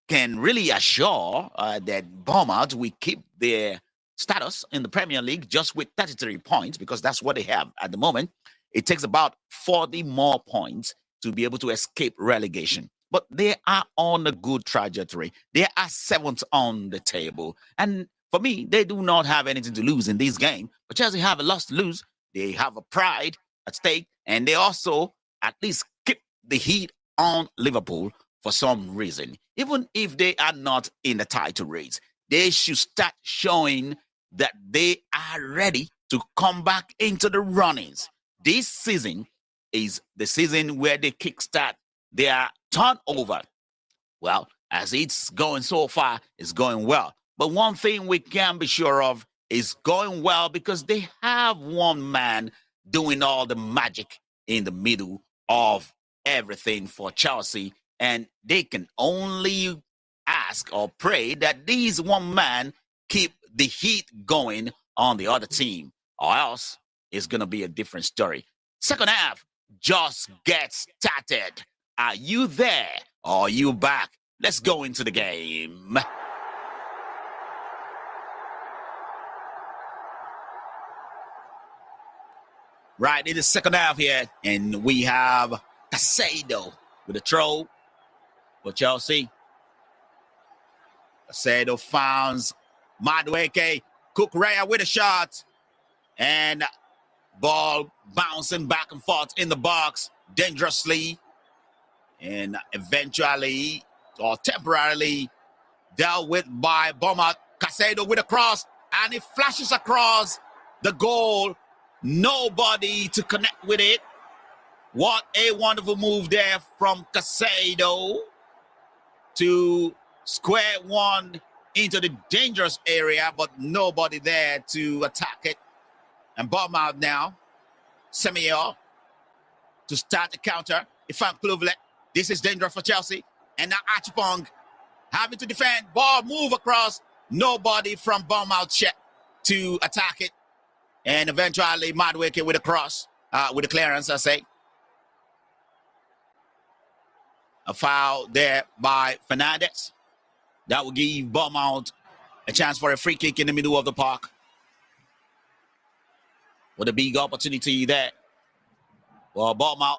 can really assure that Bournemouth will keep their status in the Premier League just with 33 points, because that's what they have at the moment. It takes about 40 more points to be able to escape relegation. But they are on a good trajectory. They are 7th on the table. And for me, they do not have anything to lose in this game. But Chelsea have a loss to lose. They have a pride at stake. And they also at least keep the heat on Liverpool for some reason. Even if they are not in the title race, they should start showing that they are ready to come back into the runnings. This season is the season where they kickstart their turnover. Well, as it's going so far, it's going well. But one thing we can be sure of is going well because they have one man doing all the magic in the middle of everything for Chelsea. And they can only ask or pray that this one man keep the heat going on the other team, or else it's going to be a different story. Second half just gets started. Are you there? Are you back? Let's go into the game. Right in the second half here, and we have Casado with a throw for Chelsea. Casado finds Madueke. Kukurea with a shot, and ball bouncing back and forth in the box dangerously, and eventually or temporarily dealt with by Bournemouth. Casado with a cross, and it flashes across the goal. Nobody to connect with it. What a wonderful move there from Casado to square one into the dangerous area, but nobody there to attack it. And Bournemouth now, Semio to start the counter. Ifan Kluivert, this is dangerous for Chelsea. And now Achipong having to defend. Ball move across. Nobody from Bournemouth check to attack it. And eventually Madueke with a cross, with a clearance, I say. A foul there by Fernandez. That will give Bournemouth a chance for a free kick in the middle of the park. With a big opportunity there for Bournemouth.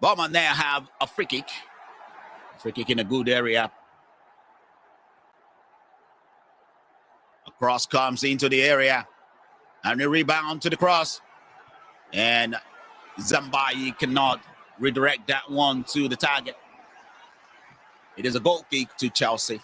Bournemouth now have a free kick. Free kick in a good area. A cross comes into the area. And a rebound to the cross. And Zambayi cannot redirect that one to the target. It is a goal kick to Chelsea.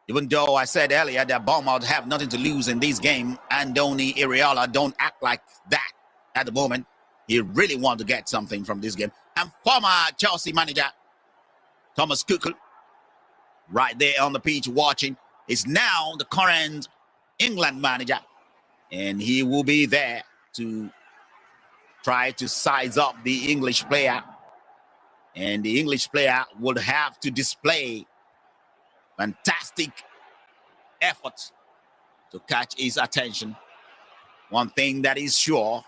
Even though I said earlier that Bournemouth have nothing to lose in this game, Andoni Iraola don't act like that at the moment. He really wants to get something from this game. And former Chelsea manager Thomas Tuchel, right there on the pitch watching, is now the current England manager. And he will be there to try to size up the English player. And the English player would have to display fantastic efforts to catch his attention. One thing that is sure,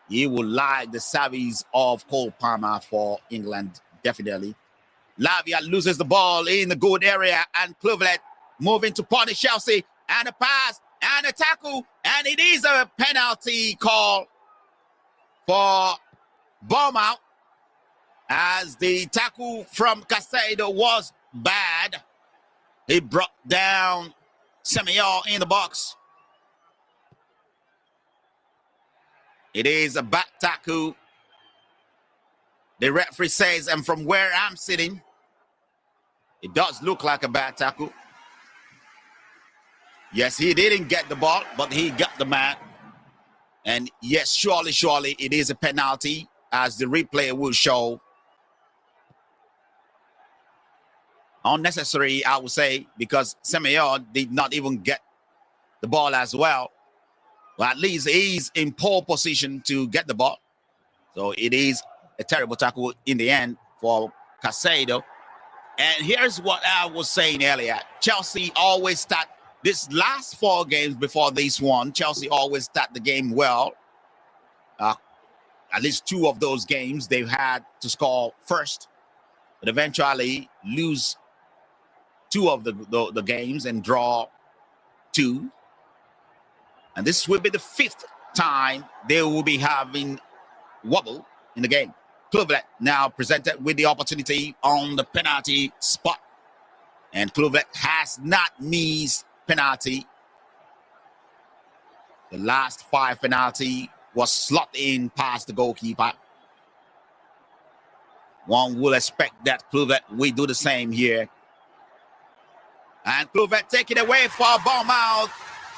he will like the service of Cole Palmer for England, definitely. Lavia loses the ball in the good area, and Kluivert moving to punish Chelsea, and a pass, and a tackle, and it is a penalty call for Bournemouth, as the tackle from Casado was bad. He brought down Semio in the box. It is a bad tackle. The referee says, and from where I'm sitting, it does look like a bad tackle. Yes, he didn't get the ball, but he got the man. And yes, surely it is a penalty, as the replay will show. Unnecessary, I would say, because Semio did not even get the ball as well. Well, at least he's in pole position to get the ball. So it is a terrible tackle in the end for Casado. And here's what I was saying earlier. Chelsea always start, this last 4 games before this one, Chelsea always start the game well. At least 2 of those games, they've had to score first, but eventually lose 2 of the games and draw 2. And this will be the 5th time they will be having wobble in the game. Kluivert now presented with the opportunity on the penalty spot. And Kluivert has not missed penalty. The last 5 penalty was slotted in past the goalkeeper. One will expect that Kluivert will do the same here. And Kluivert taking away for Bournemouth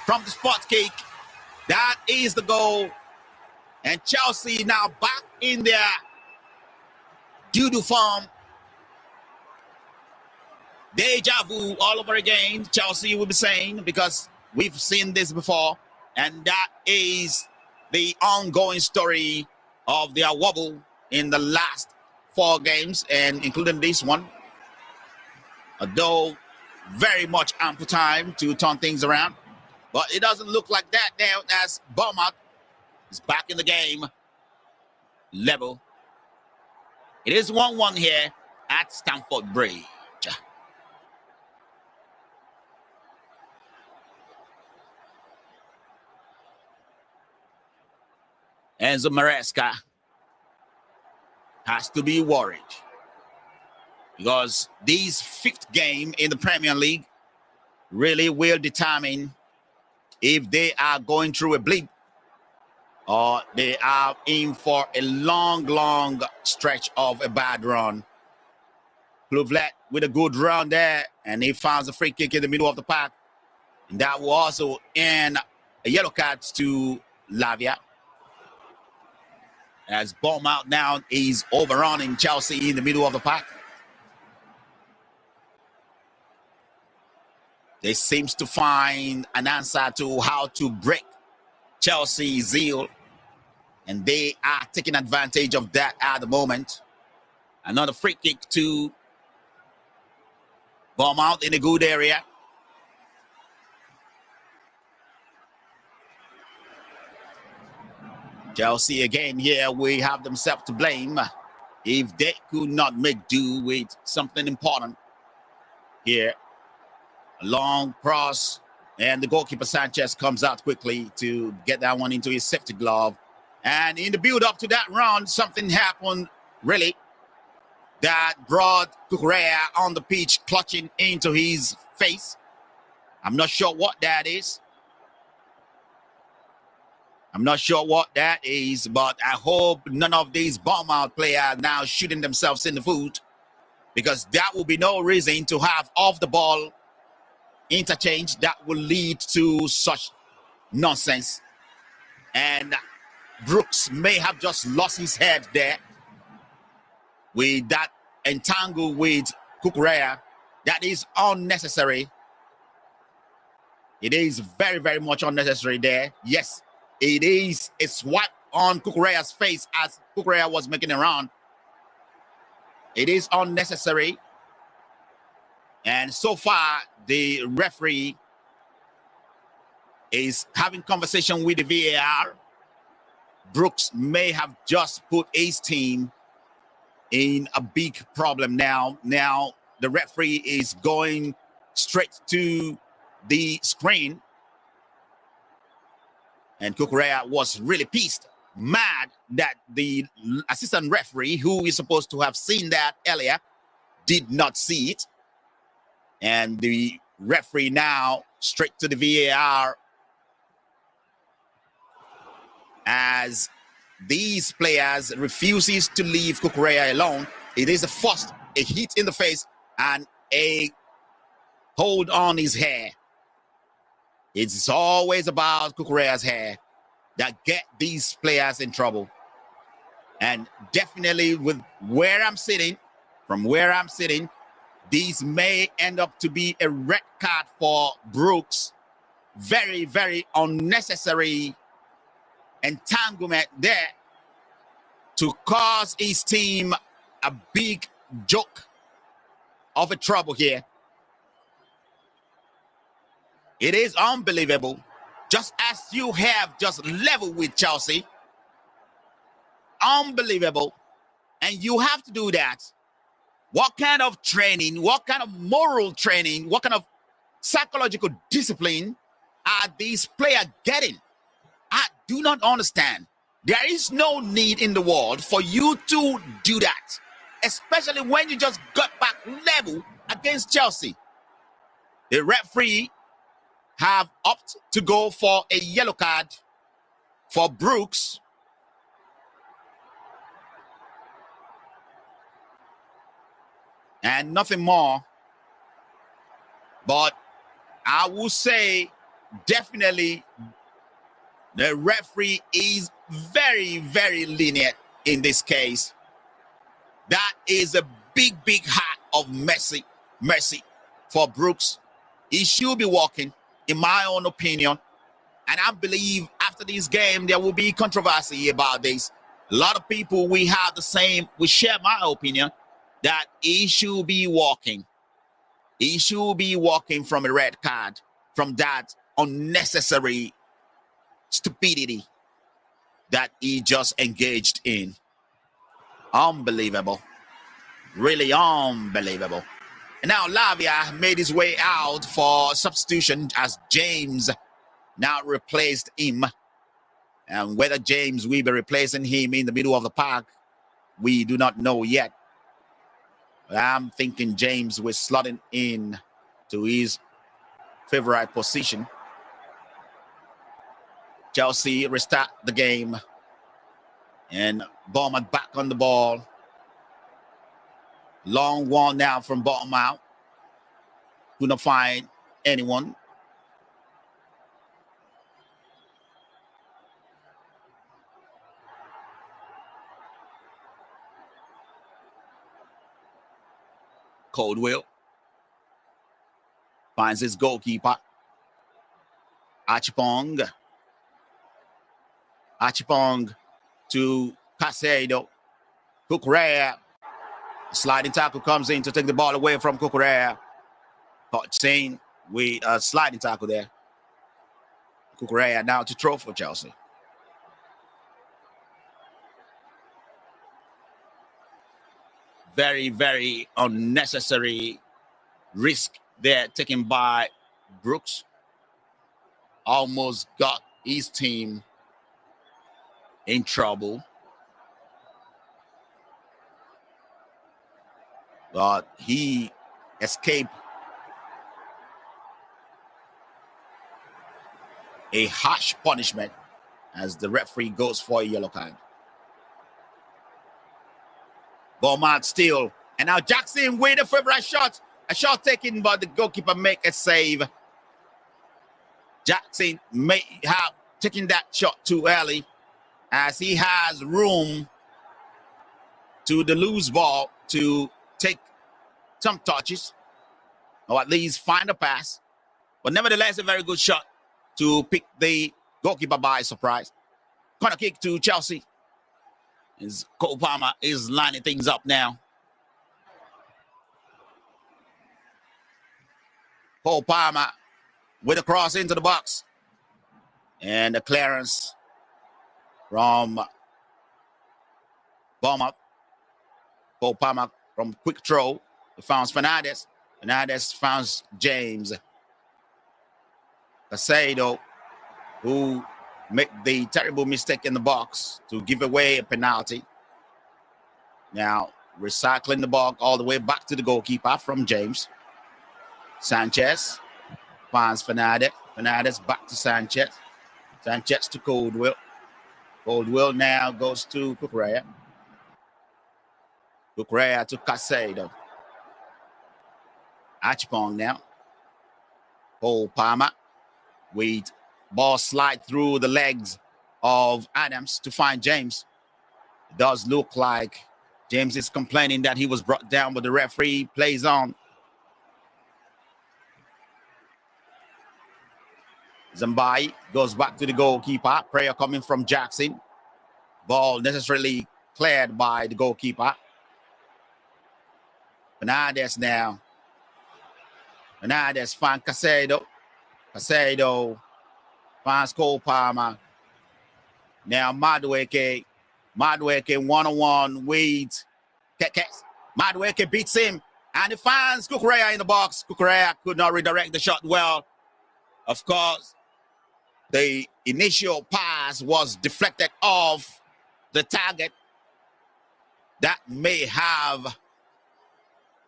from the spot kick. That is the goal. And Chelsea now back in their doo-doo form. Deja vu all over again, Chelsea will be saying, because we've seen this before. And that is the ongoing story of their wobble in the last 4 games, and including this one. Although very much ample time to turn things around. But it doesn't look like that now as Bournemouth is back in the game. Level. It is 1-1 here at Stamford Bridge. Enzo Maresca has to be worried because this 5th game in the Premier League really will determine if they are going through a blip or they are in for a long stretch of a bad run. Clouvlet with a good run there, and he finds a free kick in the middle of the park. And that will also end a yellow card to Lavia. As Bournemouth now is overrunning Chelsea in the middle of the park. They seems to find an answer to how to break Chelsea's zeal. And they are taking advantage of that at the moment. Another free kick to Bournemouth in a good area. Chelsea again here, we have themselves to blame if they could not make do with something important here. A long cross, and the goalkeeper Sanchez comes out quickly to get that one into his safety glove. And in the build-up to that round, something happened, really, that brought Cucurella on the pitch, clutching into his face. I'm not sure what that is. But I hope none of these Bournemouth players now shooting themselves in the foot, because that will be no reason to have off-the-ball interchange that will lead to such nonsense. And Brooks may have just lost his head there with that entangle with Cucurella. That is unnecessary. It is very much unnecessary there. Yes, it is a swipe on Cucurella's face as Cucurella was making a run. It is unnecessary. And so far, the referee is having conversation with the VAR. Brooks may have just put his team in a big problem now. Now, the referee is going straight to the screen. And Cucurella was really pissed, mad that the assistant referee, who is supposed to have seen that earlier, did not see it. And the referee now straight to the VAR as these players refuses to leave Cucurella alone. It is a hit in the face and a hold on his hair. It's always about Cucurella's hair that get these players in trouble. And definitely with where I'm sitting, these may end up to be a red card for Brooks. Very unnecessary entanglement there to cause his team a big joke of a trouble here. It is unbelievable. Just as you have just leveled with Chelsea. Unbelievable. And you have to do that. What kind of training, what kind of moral training, what kind of psychological discipline are these players getting? I do not understand. There is no need in the world for you to do that, especially when you just got back level against Chelsea. The referee have opted to go for a yellow card for Brooks. And nothing more. But I will say definitely the referee is very lenient in this case. That is a big heart of mercy for Brooks. He should be walking, in my own opinion. And I believe after this game, there will be controversy about this. A lot of people, we share my opinion that he should be walking. He should be walking from a red card, from that unnecessary stupidity that he just engaged in. Unbelievable. Really unbelievable. And now Lavia made his way out for substitution as James now replaced him. And whether James will be replacing him in the middle of the park, we do not know yet. I'm thinking James will slot in to his favorite position. Chelsea restart the game. And Bournemouth back on the ball. Long one now from Bournemouth. Couldn't find anyone. Coldwell finds his goalkeeper. Achipong to Casado. Cucurella. Sliding tackle comes in to take the ball away from Cucurella. Caught Sane with a sliding tackle there. Cucurella now to throw for Chelsea. Very, very unnecessary risk there taken by Brooks. Almost got his team in trouble. But he escaped a harsh punishment as the referee goes for a yellow card. Bournemouth still. And now Jackson with a favorite shot. A shot taken, but the goalkeeper make a save. Jackson may have taken that shot too early as he has room to the loose ball to take some touches or at least find a pass. But nevertheless, a very good shot to pick the goalkeeper by surprise. Corner kick to Chelsea. Cole Palmer is lining things up now. Cole Palmer with a cross into the box. And the clearance from Bournemouth. Cole Palmer from quick throw. Finds Fernandez. Fernandez finds James. Casado, who made the terrible mistake in the box to give away a penalty. Now recycling the ball all the way back to the goalkeeper from James. Sanchez finds Fernandez. Fernandez back to Sanchez. Sanchez to Coldwell. Coldwell now goes to Cucurella. Cucurella to Casado. Achipong now. Cole Palmer with ball slide through the legs of Adams to find James. It does look like James is complaining that he was brought down, but the referee plays on. Zambai goes back to the goalkeeper. Prayer coming from Jackson. Ball necessarily cleared by the goalkeeper. Fernandez now. Fernandez finds Casado. Casado finds Cole Palmer. Now Madueke. Madueke one-on-one with Kekes. Madueke beats him. And he finds Cucurella in the box. Cucurella could not redirect the shot well. Of course, the initial pass was deflected off the target. That may have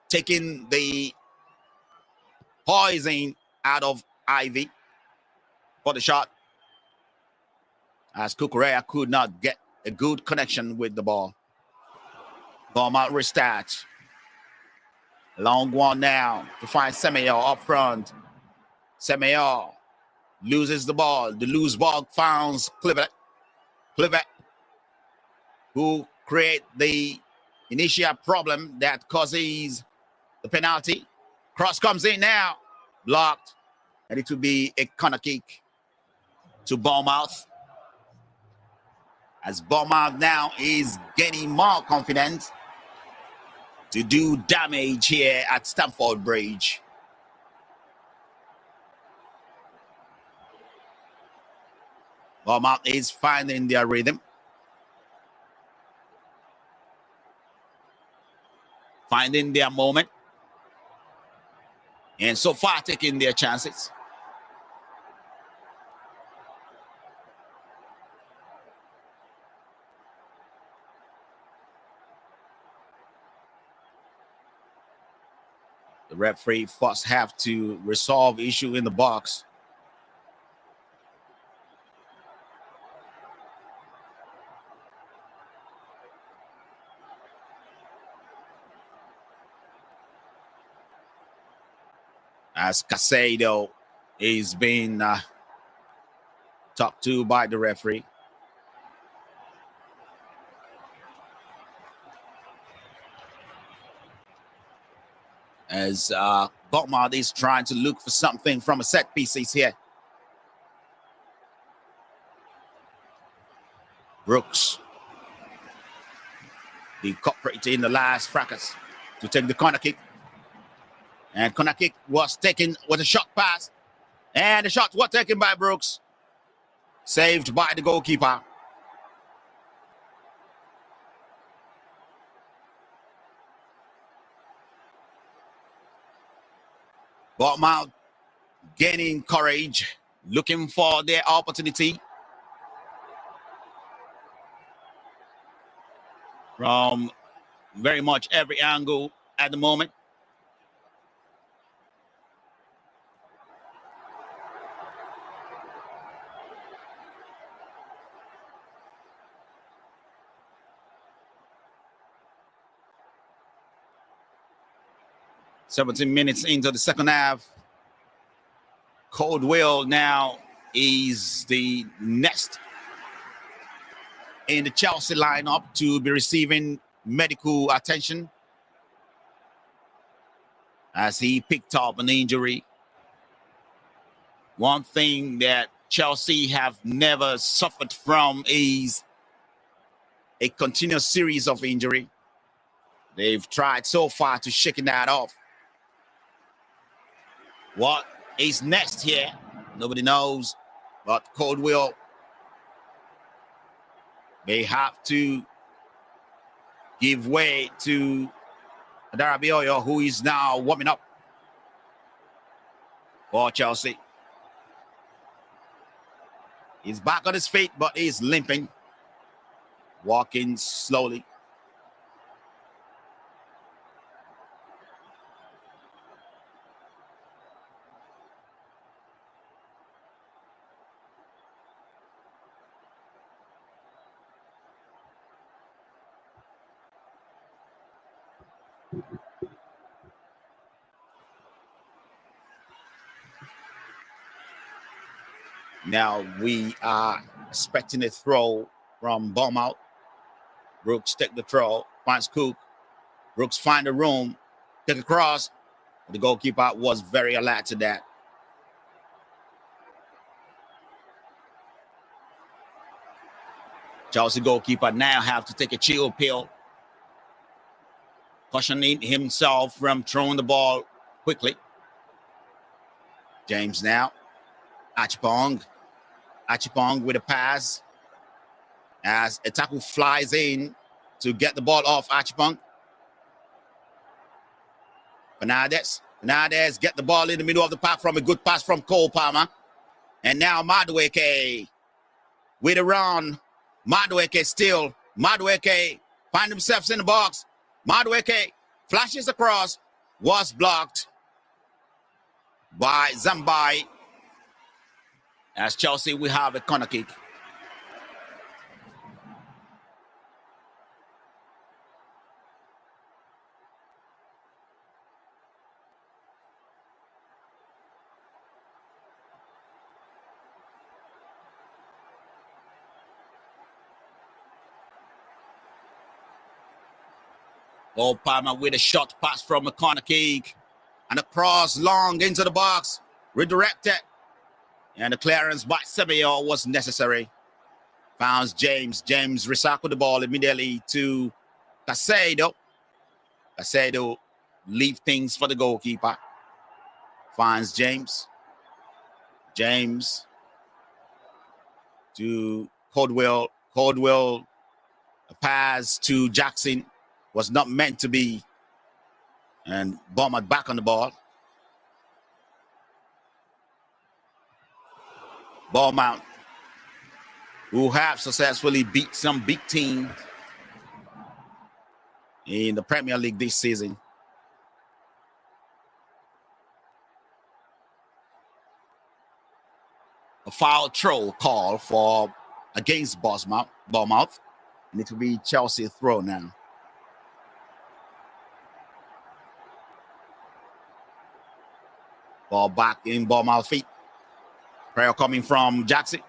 taken the poison out of Ivy for the shot, as Cucurella could not get a good connection with the ball. Bournemouth restart. Long one now to find Semedo up front. Semedo loses the ball. The loose ball finds Clivet. Clivet, who create the initial problem that causes the penalty. Cross comes in now. Blocked. And it will be a corner kick to Bournemouth. As Bournemouth now is gaining more confidence to do damage here at Stamford Bridge. Bournemouth is finding their rhythm. Finding their moment. And so far taking their chances. The referee first have to resolve issue in the box. As Casado is being talked to by the referee. As Bournemouth is trying to look for something from a set pieces here. Brooks, the culprit in the last fracas to take the corner kick. And corner kick was taken with a shot pass. And the shot was taken by Brooks. Saved by the goalkeeper. Bournemouth gaining courage, looking for their opportunity. From very much every angle at the moment. "17 minutes into the second half. Caldwell now is the next in the Chelsea lineup to be receiving medical attention as he picked up an injury. One thing that Chelsea have never suffered from is a continuous series of injury. They've tried so far to shaking that off. What is next here? Nobody knows, but Caldwell may have to give way to Adarabioyo, who is now warming up for Chelsea. He's back on his feet, but he's limping, walking slowly. Now we are expecting a throw from Bournemouth. Brooks take the throw, finds Cook. Brooks find the room, take a cross. The goalkeeper was very alert to that. Chelsea goalkeeper now have to take a chill pill, cautioning himself from throwing the ball quickly. James now. Achipong with a pass as a tackle flies in to get the ball off Achipong. Fernandez get the ball in the middle of the park from a good pass from Cole Palmer. And now Madueke with a run. Madueke still. Madueke find himself in the box. Madueke flashes across. Was blocked by Zambai. As Chelsea, we have a corner kick. Oh, Palmer with a short pass from a corner kick. And a cross long into the box. Redirected. And the clearance by Semedo was necessary. Founds James. James recycled the ball immediately to Casado. Casado leave things for the goalkeeper. Finds James. James to Caldwell. Caldwell, a pass to Jackson was not meant to be. And Bournemouth back on the ball. Bournemouth, who have successfully beat some big teams in the Premier League this season. A foul throw call for against Bournemouth. And it will be Chelsea throw now. Ball back in Bournemouth feet. Prayer coming from Jackson.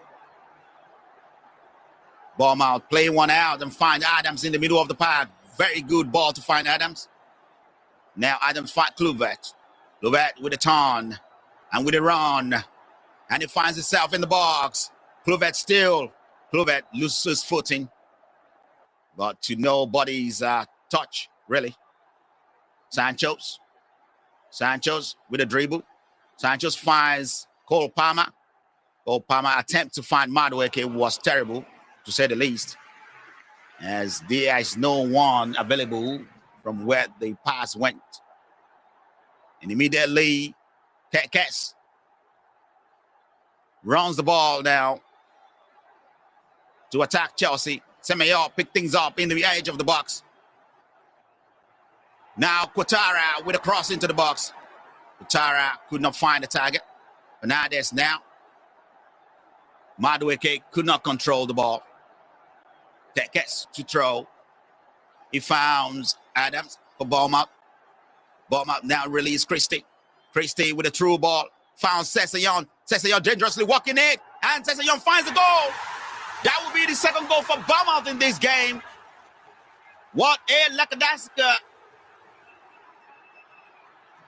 Bournemouth play one out and find Adams in the middle of the park. Very good ball to find Adams. Now Adams fight Kluivert. Kluivert with a turn and with a run. And he finds himself in the box. Kluivert loses footing. But to nobody's touch, really. Sancho's with a dribble. Sancho's finds Cole Palmer. Cole Palmer attempt to find Madueke was terrible, to say the least, as there is no one available from where the pass went. And immediately, Kekes runs the ball now to attack Chelsea. Semedo pick things up in the edge of the box. Now Quatara with a cross into the box. Quatara could not find the target. Fernandes now. Madueke could not control the ball. Kekes to throw. He found Adams for Bournemouth. Bournemouth now release Christie. Christie with a through ball. Found Sessegnon. Sessegnon dangerously walking it. And Sessegnon finds the goal. That will be the second goal for Bournemouth in this game. What a lackadaisical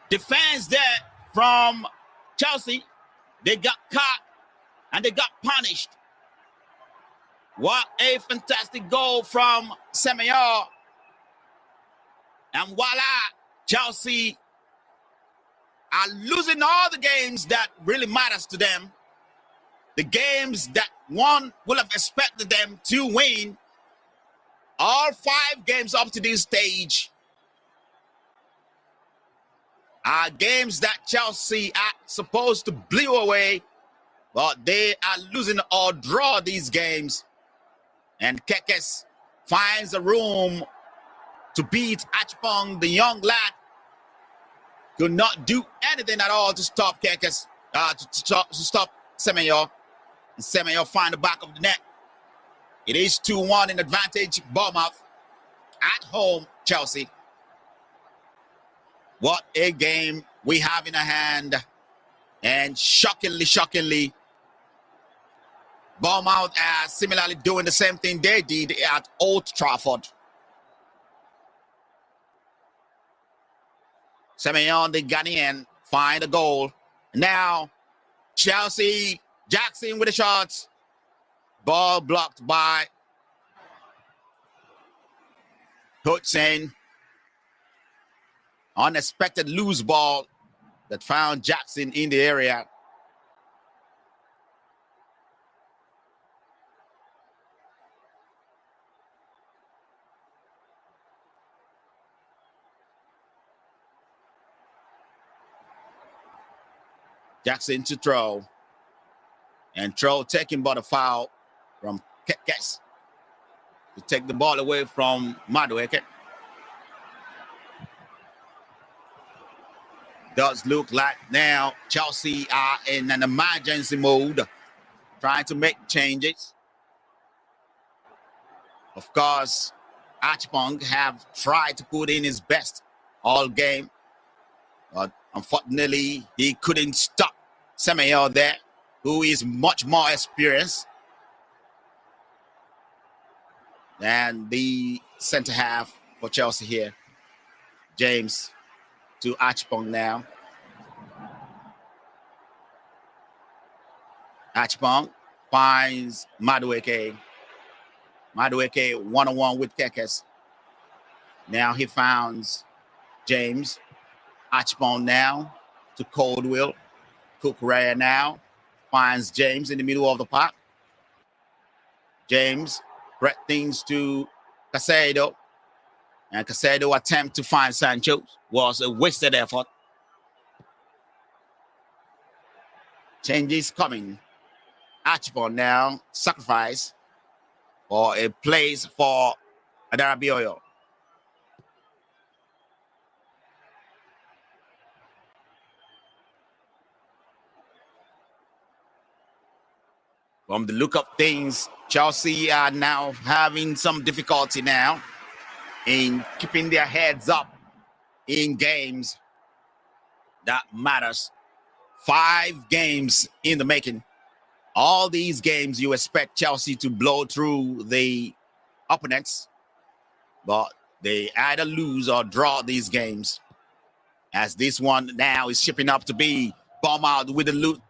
defense there from Chelsea. They got caught and they got punished. What a fantastic goal from Semedo. And voila, Chelsea are losing all the games that really matters to them. The games that one would have expected them to win. All 5 games up to this stage are games that Chelsea are supposed to blow away, but they are losing or draw these games. And Kekes finds a room to beat Achpong, the young lad. Could not do anything at all to stop Kekes, to stop Semedo. And Semedo find the back of the net. It is 2-1 in advantage, Bournemouth. At home, Chelsea. What a game we have in our hand. And shockingly, Bournemouth are similarly doing the same thing they did at Old Trafford. Semedo, the Ghanaian, find a goal. Now, Chelsea, Jackson with the shots. Ball blocked by Hudson. Unexpected loose ball that found Jackson in the area. Jackson to throw. And throw taken by the foul from Kekes to take the ball away from Madueke. Does look like now Chelsea are in an emergency mode, trying to make changes. Of course, Achpong have tried to put in his best all game, but unfortunately, he couldn't stop Semedo there, who is much more experienced than the center half for Chelsea here. James to Achpong now. Achpong finds Madueke. Madueke one-on-one with Kekes. Now he finds James. Achpong now to Caldwell. Kukurea now finds James in the middle of the park. James brought things to Casado. And Casado attempt to find Sancho was a wasted effort. Changes coming. Archibald now sacrifice for a place for Adarabioyo. From the look of things, Chelsea are now having some difficulty now in keeping their heads up in games that matters. 5 games in the making. All these games you expect Chelsea to blow through the opponents, but they either lose or draw these games. As this one now is shipping up to be Bournemouth with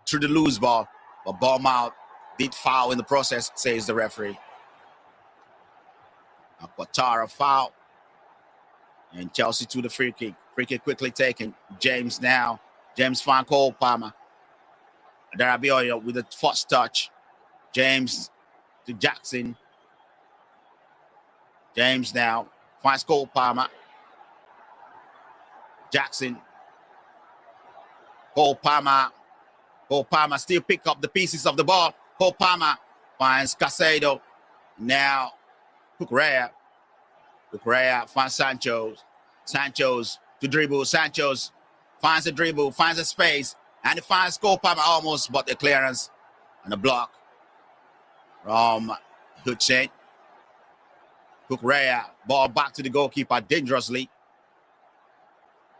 through the loose ball, but Bournemouth did foul in the process, says the referee. A Quattara foul. And Chelsea to the free kick. Free kick quickly taken. James now. James finds Cole Palmer. Adarabioyo with the first touch. James to Jackson. James now finds Cole Palmer. Jackson. Cole Palmer. Cole Palmer still pick up the pieces of the ball. Cole Palmer finds Casado. Now Cucurella. Cucurella finds Sancho's. Sancho's to dribble. Sancho's finds a dribble, finds a space, and he finds Cole Palmer almost, but the clearance and a block from Hutchin. Cucurella, ball back to the goalkeeper dangerously.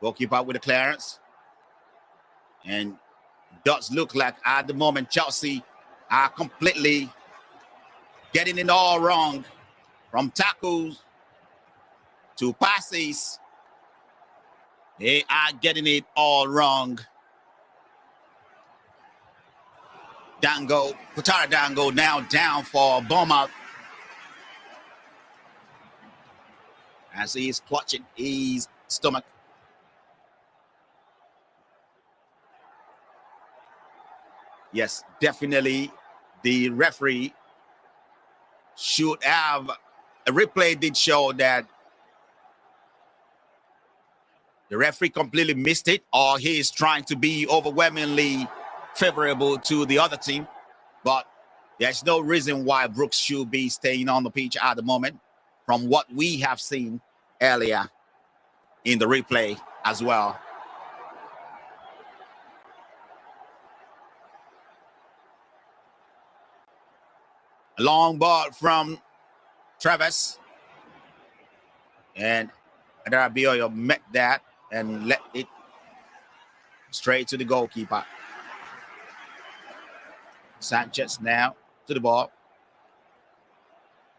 Goalkeeper with the clearance. And does look like at the moment Chelsea are completely getting it all wrong, from tackles to passes. They are getting it all wrong. Dango, Kutara Dango now down for Bournemouth. As he is clutching his stomach. Yes, definitely the referee should have, a replay did show that the referee completely missed it, or he is trying to be overwhelmingly favorable to the other team. But there's no reason why Brooks should be staying on the pitch at the moment from what we have seen earlier in the replay as well. A long ball from Travis. And Adarabioyo met that and let it straight to the goalkeeper. Sanchez now to the ball.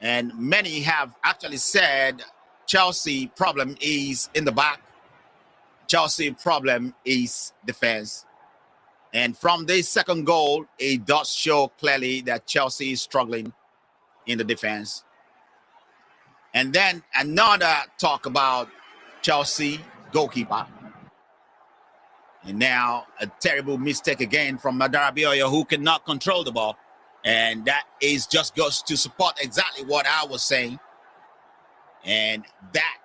And many have actually said Chelsea problem is in the back. Chelsea problem is defense. And from this second goal, it does show clearly that Chelsea is struggling in the defense. And then another talk about Chelsea goalkeeper. And now a terrible mistake again from Adarabioyo, who cannot control the ball. And that is just goes to support exactly what I was saying. And that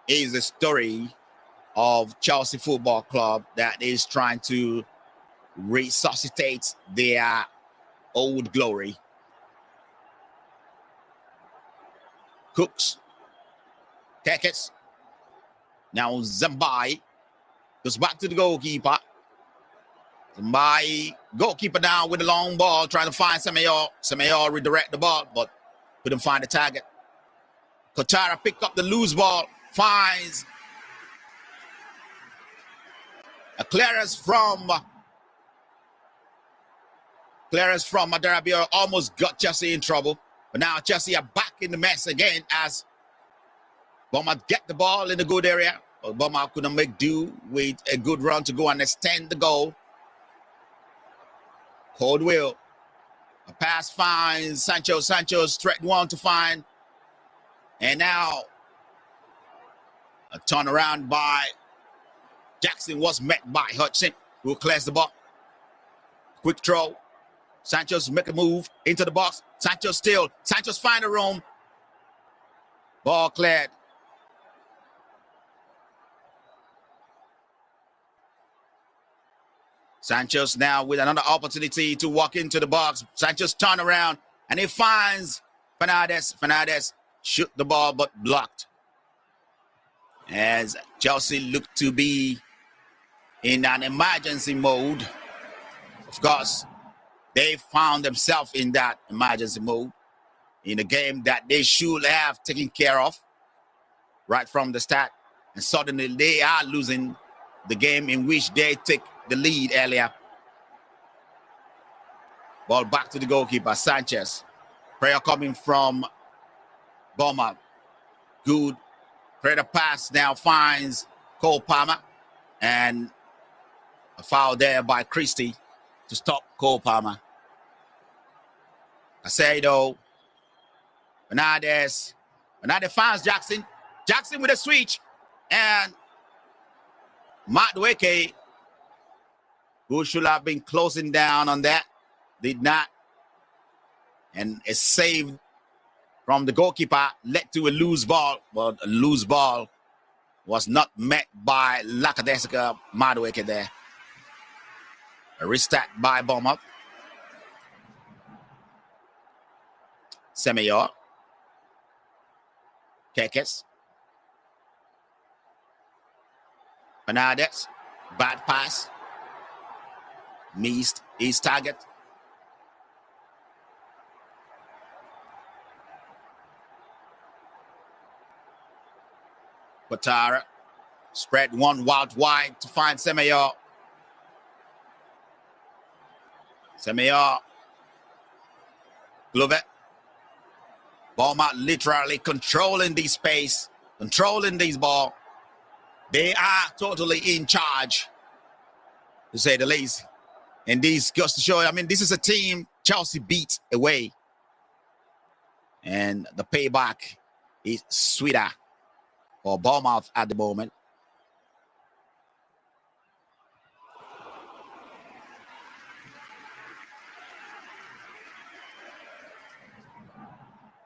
is the story of Chelsea Football Club that is trying to resuscitate their old glory. Cooks, Tekets. Now Zambai goes back to the goalkeeper. Zambai, goalkeeper down with the long ball, trying to find Semedo. Semedo redirect the ball, but couldn't find the target. Kotara picked up the loose ball, finds a clearance from Adarabioyo, almost got Chelsea in trouble. But now Chelsea are back in the mess again as Bournemouth get the ball in the good area. But Bournemouth couldn't make do with a good run to go and extend the goal. Coldwell. A pass finds Sancho. Sancho's threat one to find. And now a turnaround by Jackson was met by Hudson, who clears the ball. Quick throw. Sanchez make a move into the box. Sanchez still. Sanchez find a room. Ball cleared. Sanchez now with another opportunity to walk into the box. Sanchez turn around and he finds Fernandez. Fernandez shoot the ball but blocked. As Chelsea look to be in an emergency mode. Of course, they found themselves in that emergency mode in a game that they should have taken care of right from the start. And suddenly they are losing the game in which they take the lead earlier. Ball back to the goalkeeper, Sanchez. Prayer coming from Bournemouth. Good. Prayer pass now finds Cole Palmer. And a foul there by Christie to stop Cole Palmer. Casado. Fernandez. Fernandez finds Jackson. Jackson with a switch. And Matt Weke, who should have been closing down on that, did not. And a save from the goalkeeper led to a loose ball. But a loose ball was not met by Lakadesika Madueke there. A restart by Bournemouth. Semeyor. Kekes. Fernandez. Bad pass. Missed his target. Patara spread one wide to find Semeyor. Semeyor. Glovet. Bournemouth literally controlling the space, controlling this ball. They are totally in charge, to say the least. And this goes to show, I mean, this is a team Chelsea beat away. And the payback is sweeter for Bournemouth at the moment.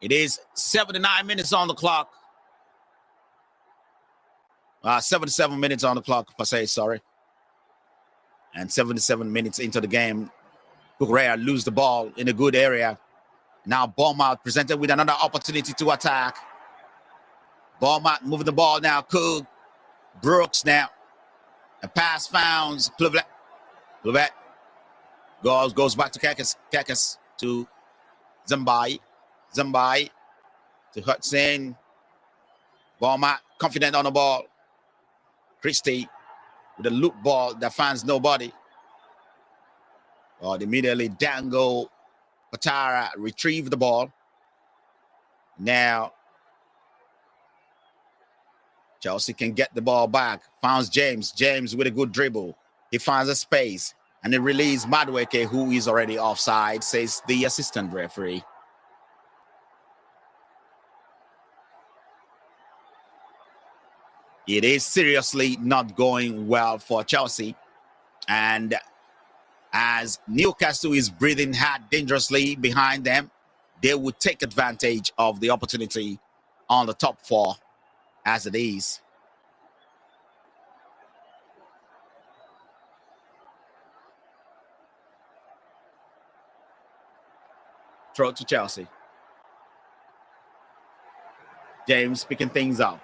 It is 79 minutes on the clock. 77 minutes on the clock, per se, sorry. And 77 minutes into the game, Cucurella lose the ball in a good area. Now Bournemouth presented with another opportunity to attack. Bournemouth moving the ball now. Cook. Brooks now. A pass found. Kluvet. Kluvet goes back to Kekes. Kekes to Zambai. Zambai to Hudson. Bournemouth confident on the ball. Christie with a loop ball that finds nobody. Immediately Dango Patara retrieve the ball. Now Chelsea can get the ball back. Finds James. James with a good dribble. He finds a space and he releases Madueke, who is already offside, says the assistant referee. It is seriously not going well for Chelsea. And as Newcastle is breathing hard dangerously behind them, they would take advantage of the opportunity on the top four as it is. Throw it to Chelsea. James picking things up.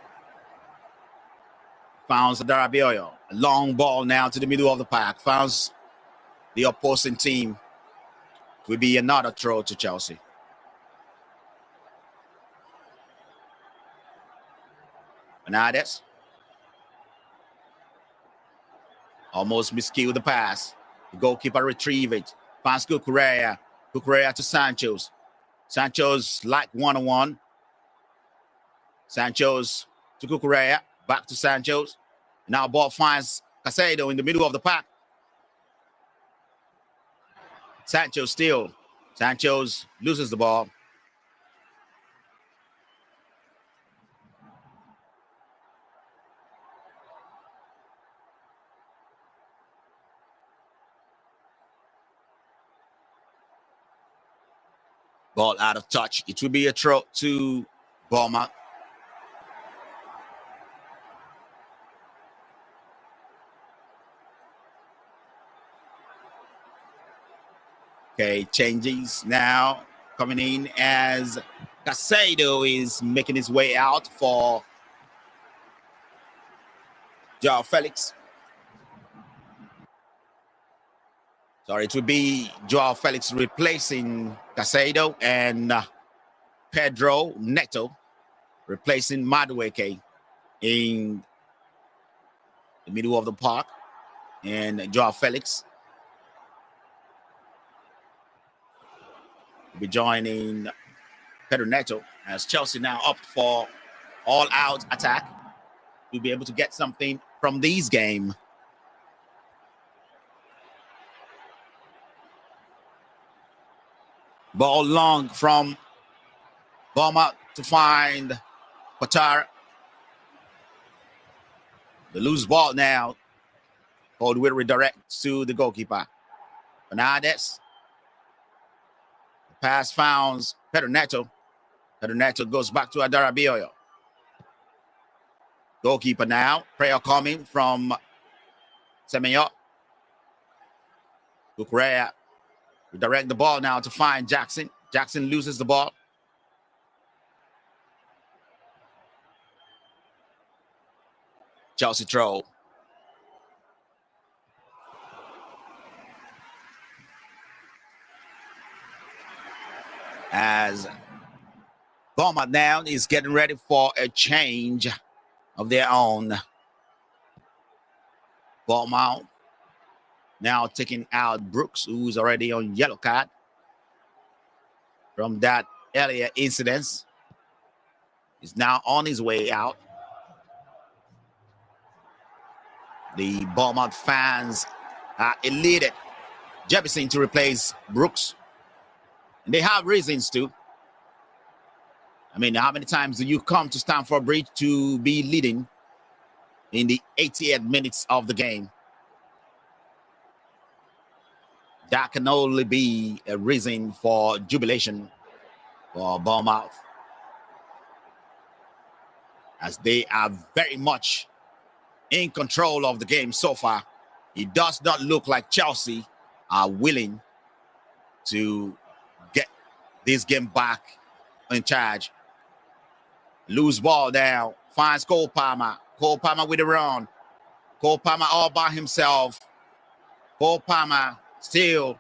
Founds Darabioyo. A long ball now to the middle of the park. Founds the opposing team. Will be another throw to Chelsea. Fernandez. Almost miscued the pass. The goalkeeper retrieve it. Finds Cucurella. Cucurella to Sanchez. Sanchez like one-on-one. Sanchez to Cucurella. Back to Sanchez. Now ball finds Casado in the middle of the park. Sanchez still. Sanchez loses the ball. Ball out of touch. It will be a throw to Bournemouth. Okay, changes now coming in as Casado is making his way out for Joao Felix. Sorry, it will be Joao Felix replacing Casado and Pedro Neto replacing Madueke in the middle of the park. And Joao Felix will be joining Pedro Neto as Chelsea now opt for all-out attack to be able to get something from this game. Ball long from Bournemouth to find Qatar. The loose ball now. Hold will redirect to the goalkeeper. Fernandez. The pass founds Pedro Neto. Pedro Neto goes back to Adarabioyo. Goalkeeper now. Prayer coming from Semenyo. Kukurea. Redirect the ball now to find Jackson. Jackson loses the ball. Chelsea throw. As Bournemouth now is getting ready for a change of their own. Bournemouth now taking out Brooks, who's already on yellow card from that earlier incident. He's now on his way out. The Bournemouth fans are elated. Jefferson to replace Brooks. And they have reasons to. I mean, how many times do you come to Stamford Bridge to be leading in the 88 minutes of the game? That can only be a reason for jubilation for Bournemouth, as they are very much in control of the game so far. It does not look like Chelsea are willing to get this game back in charge. Loose ball down, finds Cole Palmer. Cole Palmer with a run. Cole Palmer all by himself. Cole Palmer still.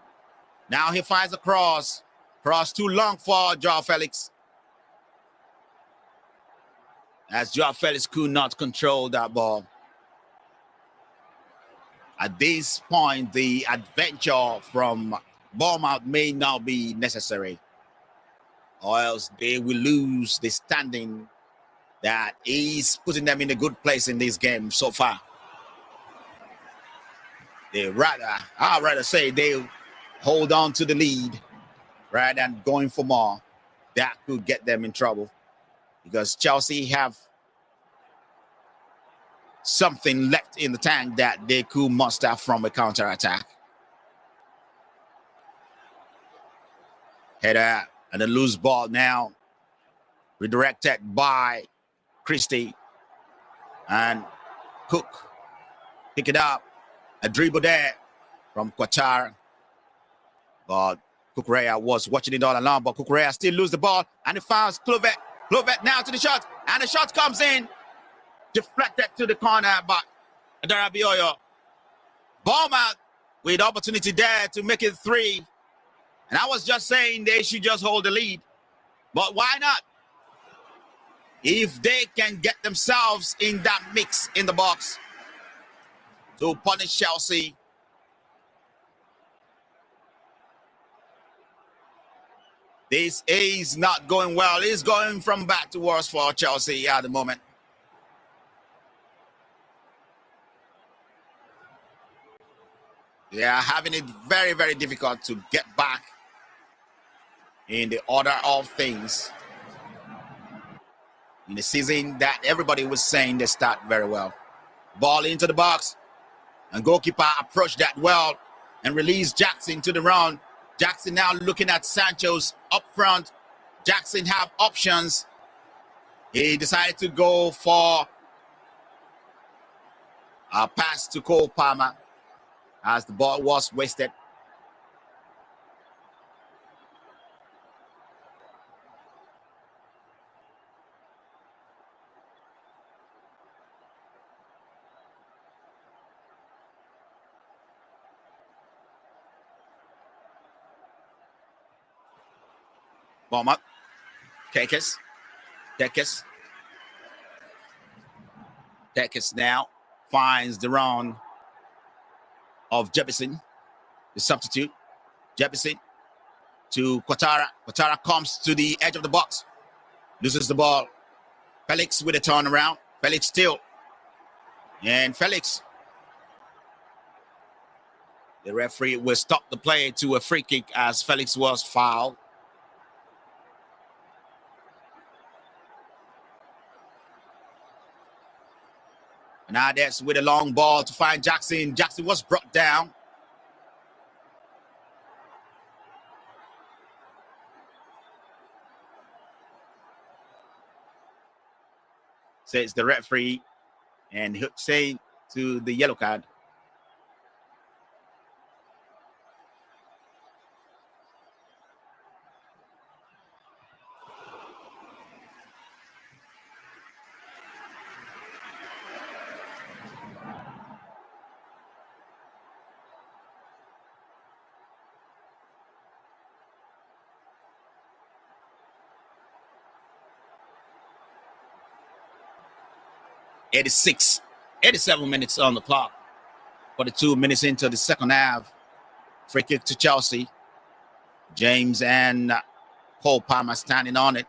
Now he finds a cross. Cross too long for Joao Felix. As Joao Felix could not control that ball. At this point, the adventure from Bournemouth may not be necessary, or else they will lose the standing that is putting them in a good place in this game so far. I'd rather say they hold on to the lead rather than going for more. That could get them in trouble, because Chelsea have something left in the tank that they could muster from a counter-attack. Header and a loose ball now. Redirected by Christie. And Cook. Pick it up. A dribble there from Qatar. But Kukurea was watching it all along. But Kukurea still loses the ball. And it finds Clovet. Clovet now to the shot. And the shot comes in. Deflected to the corner by Adarabioyo. Bournemouth with opportunity there to make it 3. And I was just saying they should just hold the lead. But why not? If they can get themselves in that mix in the box to punish Chelsea. This is not going well. It's going from bad to worse for Chelsea at the moment. They are having it very, very difficult to get back in the order of things in the season that everybody was saying they start very well. Ball into the box, and goalkeeper approached that well and released Jackson to the run. Jackson now looking at Sancho's up front. Jackson have options. He decided to go for a pass to Cole Palmer as the ball was wasted. Bournemouth. Kekes now finds the run of Jefferson, the substitute. Jefferson to Quatara. Quatara comes to the edge of the box, loses the ball. Felix with a turnaround. Felix still. And Felix, the referee will stop the play to a free kick as Felix was fouled. Hernandez with a long ball to find Jackson. Jackson was brought down. Says the referee, and he'll say to the yellow card. Eighty-seven minutes on the clock. 42 minutes into the second half. Free kick to Chelsea. James and Cole Palmer standing on it.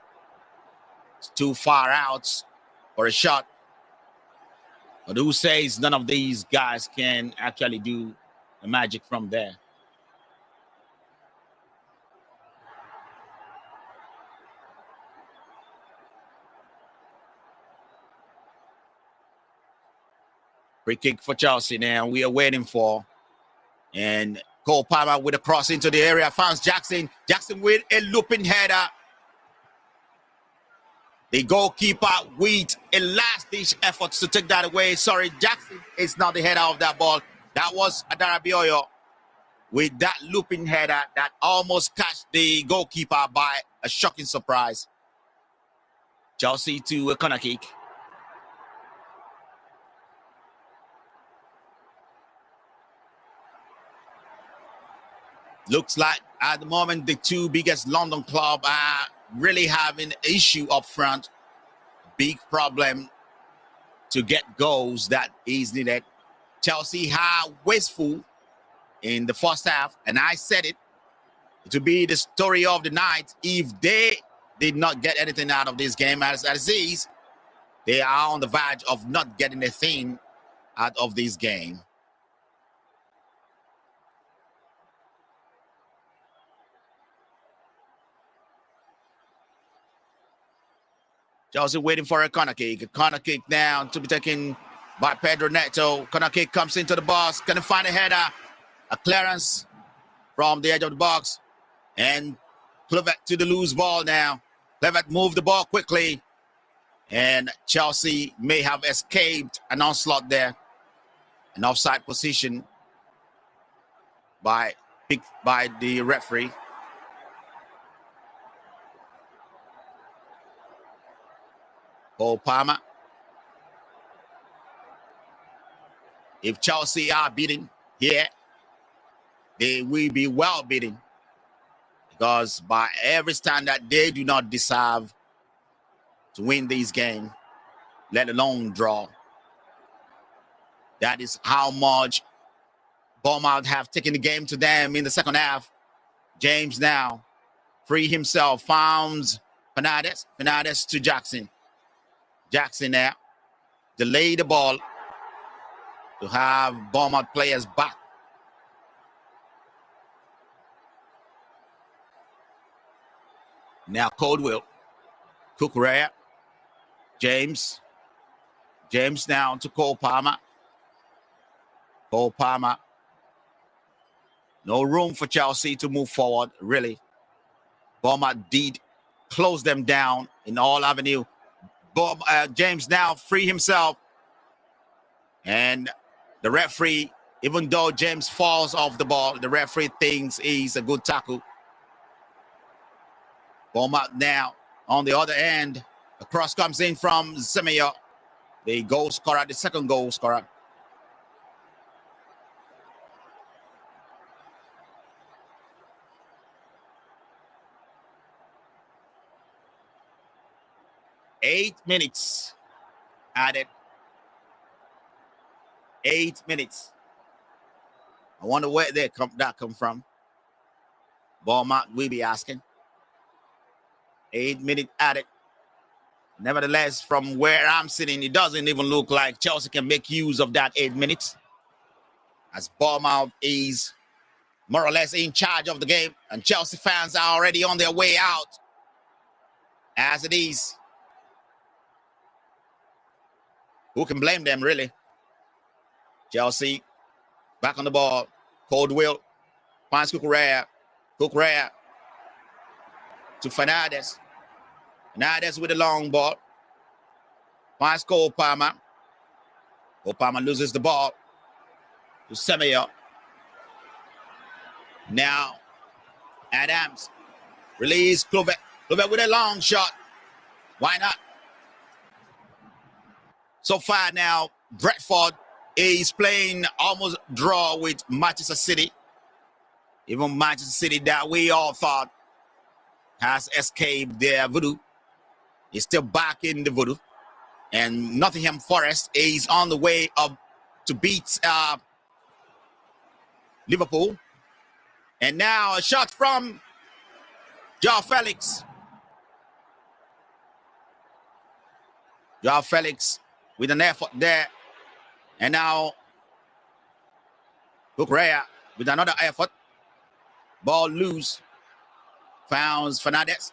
It's too far out for a shot. But who says none of these guys can actually do the magic from there? Free kick for Chelsea now. We are waiting for. And Cole Palmer with a cross into the area. Finds Jackson. Jackson with a looping header. The goalkeeper with a last-ditch effort to take that away. Sorry, Jackson is not the header of that ball. That was Adara Bioyo with that looping header that almost catch the goalkeeper by a shocking surprise. Chelsea to a corner kick. Looks like at the moment the two biggest London clubs are really having an issue up front. Big problem to get goals that is needed. Chelsea are wasteful in the first half, and I said it to be the story of the night. If they did not get anything out of this game as is, they are on the verge of not getting a thing out of this game. Chelsea waiting for a corner kick. A corner kick now to be taken by Pedro Neto. Corner kick comes into the box. Can find a header. A clearance from the edge of the box. And Kluivert to the loose ball now. Kluivert moved the ball quickly. And Chelsea may have escaped an onslaught there. An offside position by the referee. Cole Palmer. If Chelsea are beaten here, they will be well beaten. Because by every standard, they do not deserve to win this game, let alone draw. That is how much Bournemouth have taken the game to them in the second half. James now free himself, found Fernandez. Fernandez to Jackson. Jackson there, delay the ball to have Bournemouth players back. Now Caldwell, Cucurella, James now to Cole Palmer. Cole Palmer No room for Chelsea to move forward, really. Bournemouth did close them down in all avenue. James now free himself. And the referee, even though James falls off the ball, the referee thinks he's a good tackle. Bournemouth now on the other end. The cross comes in from Semedo, the goal scorer, the second goal scorer. Eight minutes added. 8 minutes. I wonder where that come from. Bournemouth will be asking. 8 minutes added. Nevertheless, from where I'm sitting, it doesn't even look like Chelsea can make use of that 8 minutes, as Bournemouth is more or less in charge of the game, and Chelsea fans are already on their way out. As it is, who can blame them, really? Chelsea back on the ball. Coldwell finds Cucurella. Cucurella to Fernandes. Fernandes with the long ball. Finds Cole Palmer. Cole Palmer loses the ball to Semedo. Now Adams. Release Kluivert. Kluivert with a long shot. Why not? So far now, Brentford is playing almost draw with Manchester City. Even Manchester City that we all thought has escaped their voodoo is still back in the voodoo. And Nottingham Forest is on the way up to beat Liverpool. And now a shot from Joao Felix. Joao Felix with an effort there. And now Cucurella with another effort. Ball loose. Founds Fernandes.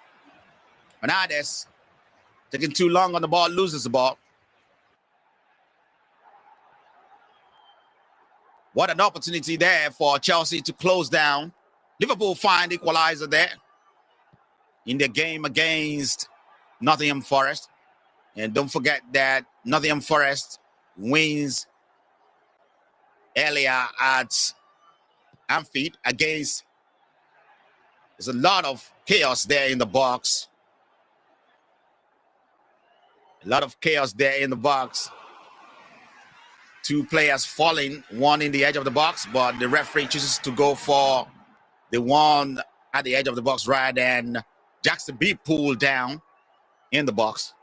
Fernandes taking too long on the ball, loses the ball. What an opportunity there for Chelsea to close down. Liverpool find equalizer there in the game against Nottingham Forest. And don't forget that Nottingham Forest wins earlier at Anfield against. There's a lot of chaos there in the box. A lot of chaos there in the box. Two players falling, one in the edge of the box, but the referee chooses to go for the one at the edge of the box rather than Jackson be pulled down in the box.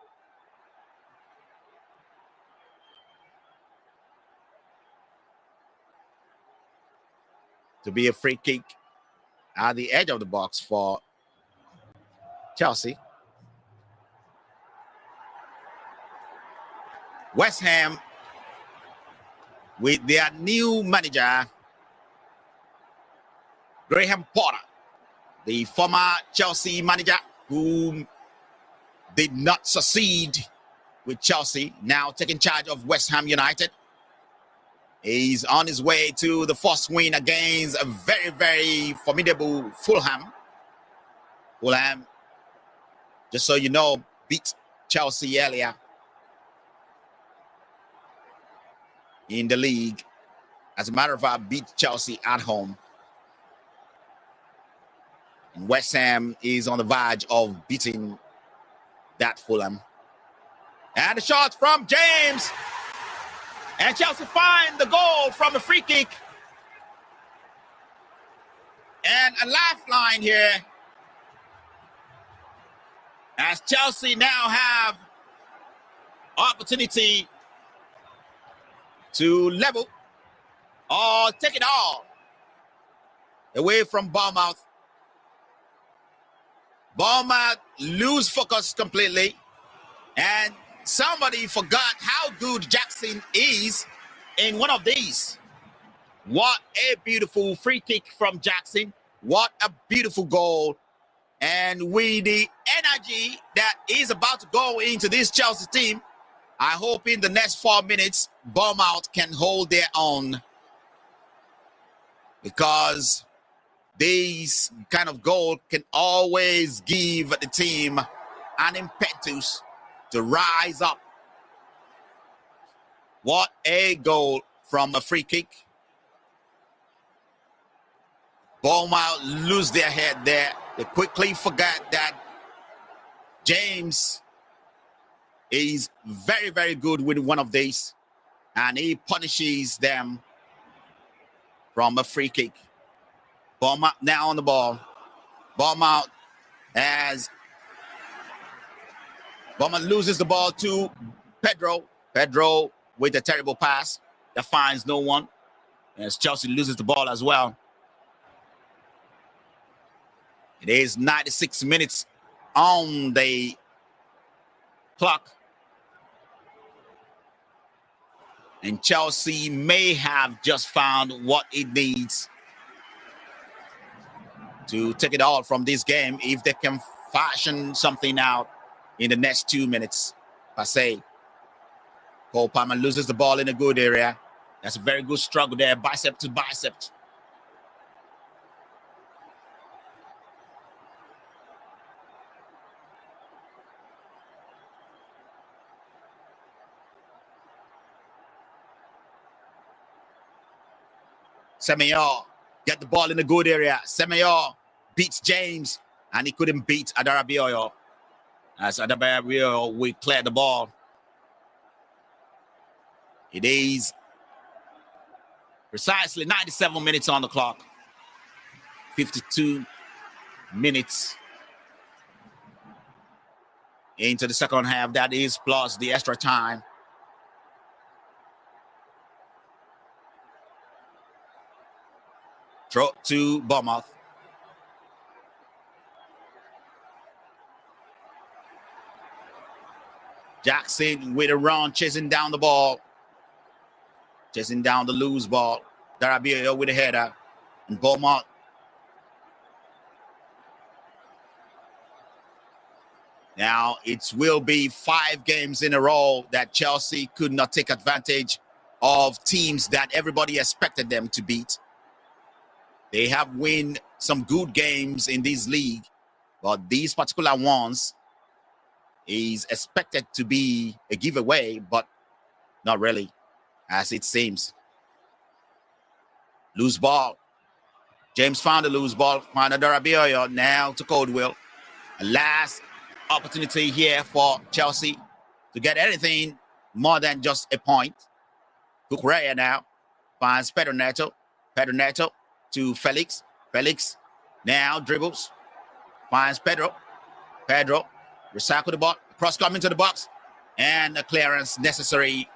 To be a free kick at the edge of the box for Chelsea. West Ham, with their new manager, Graham Potter, the former Chelsea manager who did not succeed with Chelsea, now taking charge of West Ham United. He's on his way to the first win against a very, very formidable Fulham. Fulham, just so you know, beat Chelsea earlier in the league. As a matter of fact, beat Chelsea at home. And West Ham is on the verge of beating that Fulham. And the shot from James. And Chelsea find the goal from a free kick. And a lifeline here, as Chelsea now have opportunity to level or take it all away from Bournemouth. Bournemouth lose focus completely, and somebody forgot how good Jackson is in one of these. What a beautiful free kick from Jackson. What a beautiful goal. And with the energy that is about to go into this Chelsea team, I hope in the next 4 minutes, Bournemouth can hold their own. Because These kind of goal can always give the team an impetus to rise up. What a goal from a free kick. Bournemouth lose their head there. They quickly forget that James is very, very good with one of these, and he punishes them from a free kick. Bournemouth now on the ball. Bournemouth loses the ball to Pedro. Pedro with a terrible pass that finds no one, as Chelsea loses the ball as well. It is 96 minutes on the clock. And Chelsea may have just found what it needs to take it all from this game if they can fashion something out in the next 2 minutes, per se. Cole Palmer loses the ball in a good area. That's a very good struggle there, bicep to bicep. Semenyo get the ball in a good area. Semenyo beats James, and he couldn't beat Adarabioyo. As Adarabioyo will clear the ball. It is precisely 97 minutes on the clock. 52 minutes into the second half. That is plus the extra time. Throw to Bournemouth. Jackson with a run, chasing down the ball. Chasing down the loose ball. Darabia with a header. And Bournemouth. Now it will be 5 games in a row that Chelsea could not take advantage of teams that everybody expected them to beat. They have won some good games in this league, but these particular ones is expected to be a giveaway, but not really, as it seems. Loose ball. James found a loose ball. Found Adarabioyo now to Caldwell. A last opportunity here for Chelsea to get anything more than just a point. Cucurella now finds Pedro Neto. Pedro Neto to Felix. Felix now dribbles. Finds Pedro. Pedro recycle the ball. Cross coming to the box. And the clearance necessary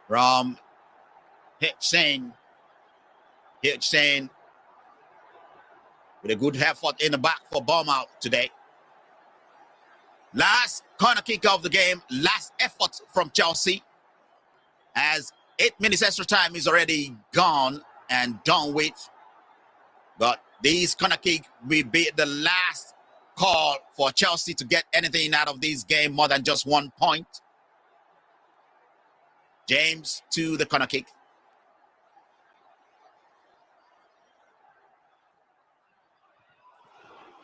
from Hitchsen. Hitchsen with a good effort in the back for Bournemouth today. Last corner kick of the game. Last effort from Chelsea. As 8 minutes extra time is already gone and done with. But this corner kick will be the last call for Chelsea to get anything out of this game more than just 1 point. James to the corner kick.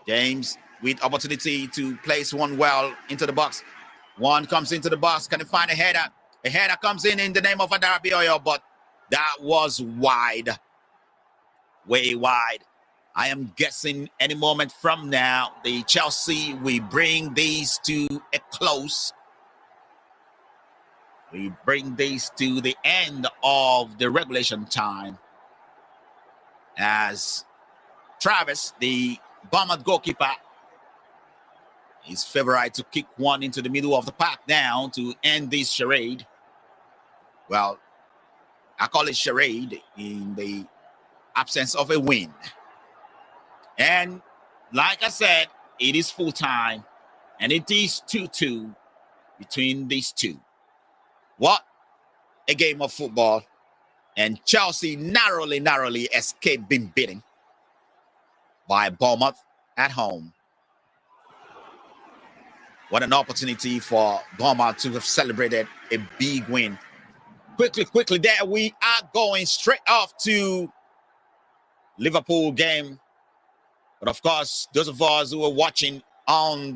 James with opportunity to place one well into the box. One comes into the box. Can he find a header? A header comes in the name of Adarabioyo, but that was wide. Way wide. I am guessing any moment from now, the Chelsea will bring these to a close. We bring these to the end of the regulation time. As Travis, the Bournemouth goalkeeper, is favored to kick one into the middle of the park now to end this charade. Well, I call it charade in the absence of a win. And like I said, it is full time, and it is 2-2 between these two. What a game of football. And Chelsea narrowly escaped being beaten by Bournemouth at home. What an opportunity for Bournemouth to have celebrated a big win. Quickly, there we are going straight off to Liverpool game. But of course, those of us who are watching on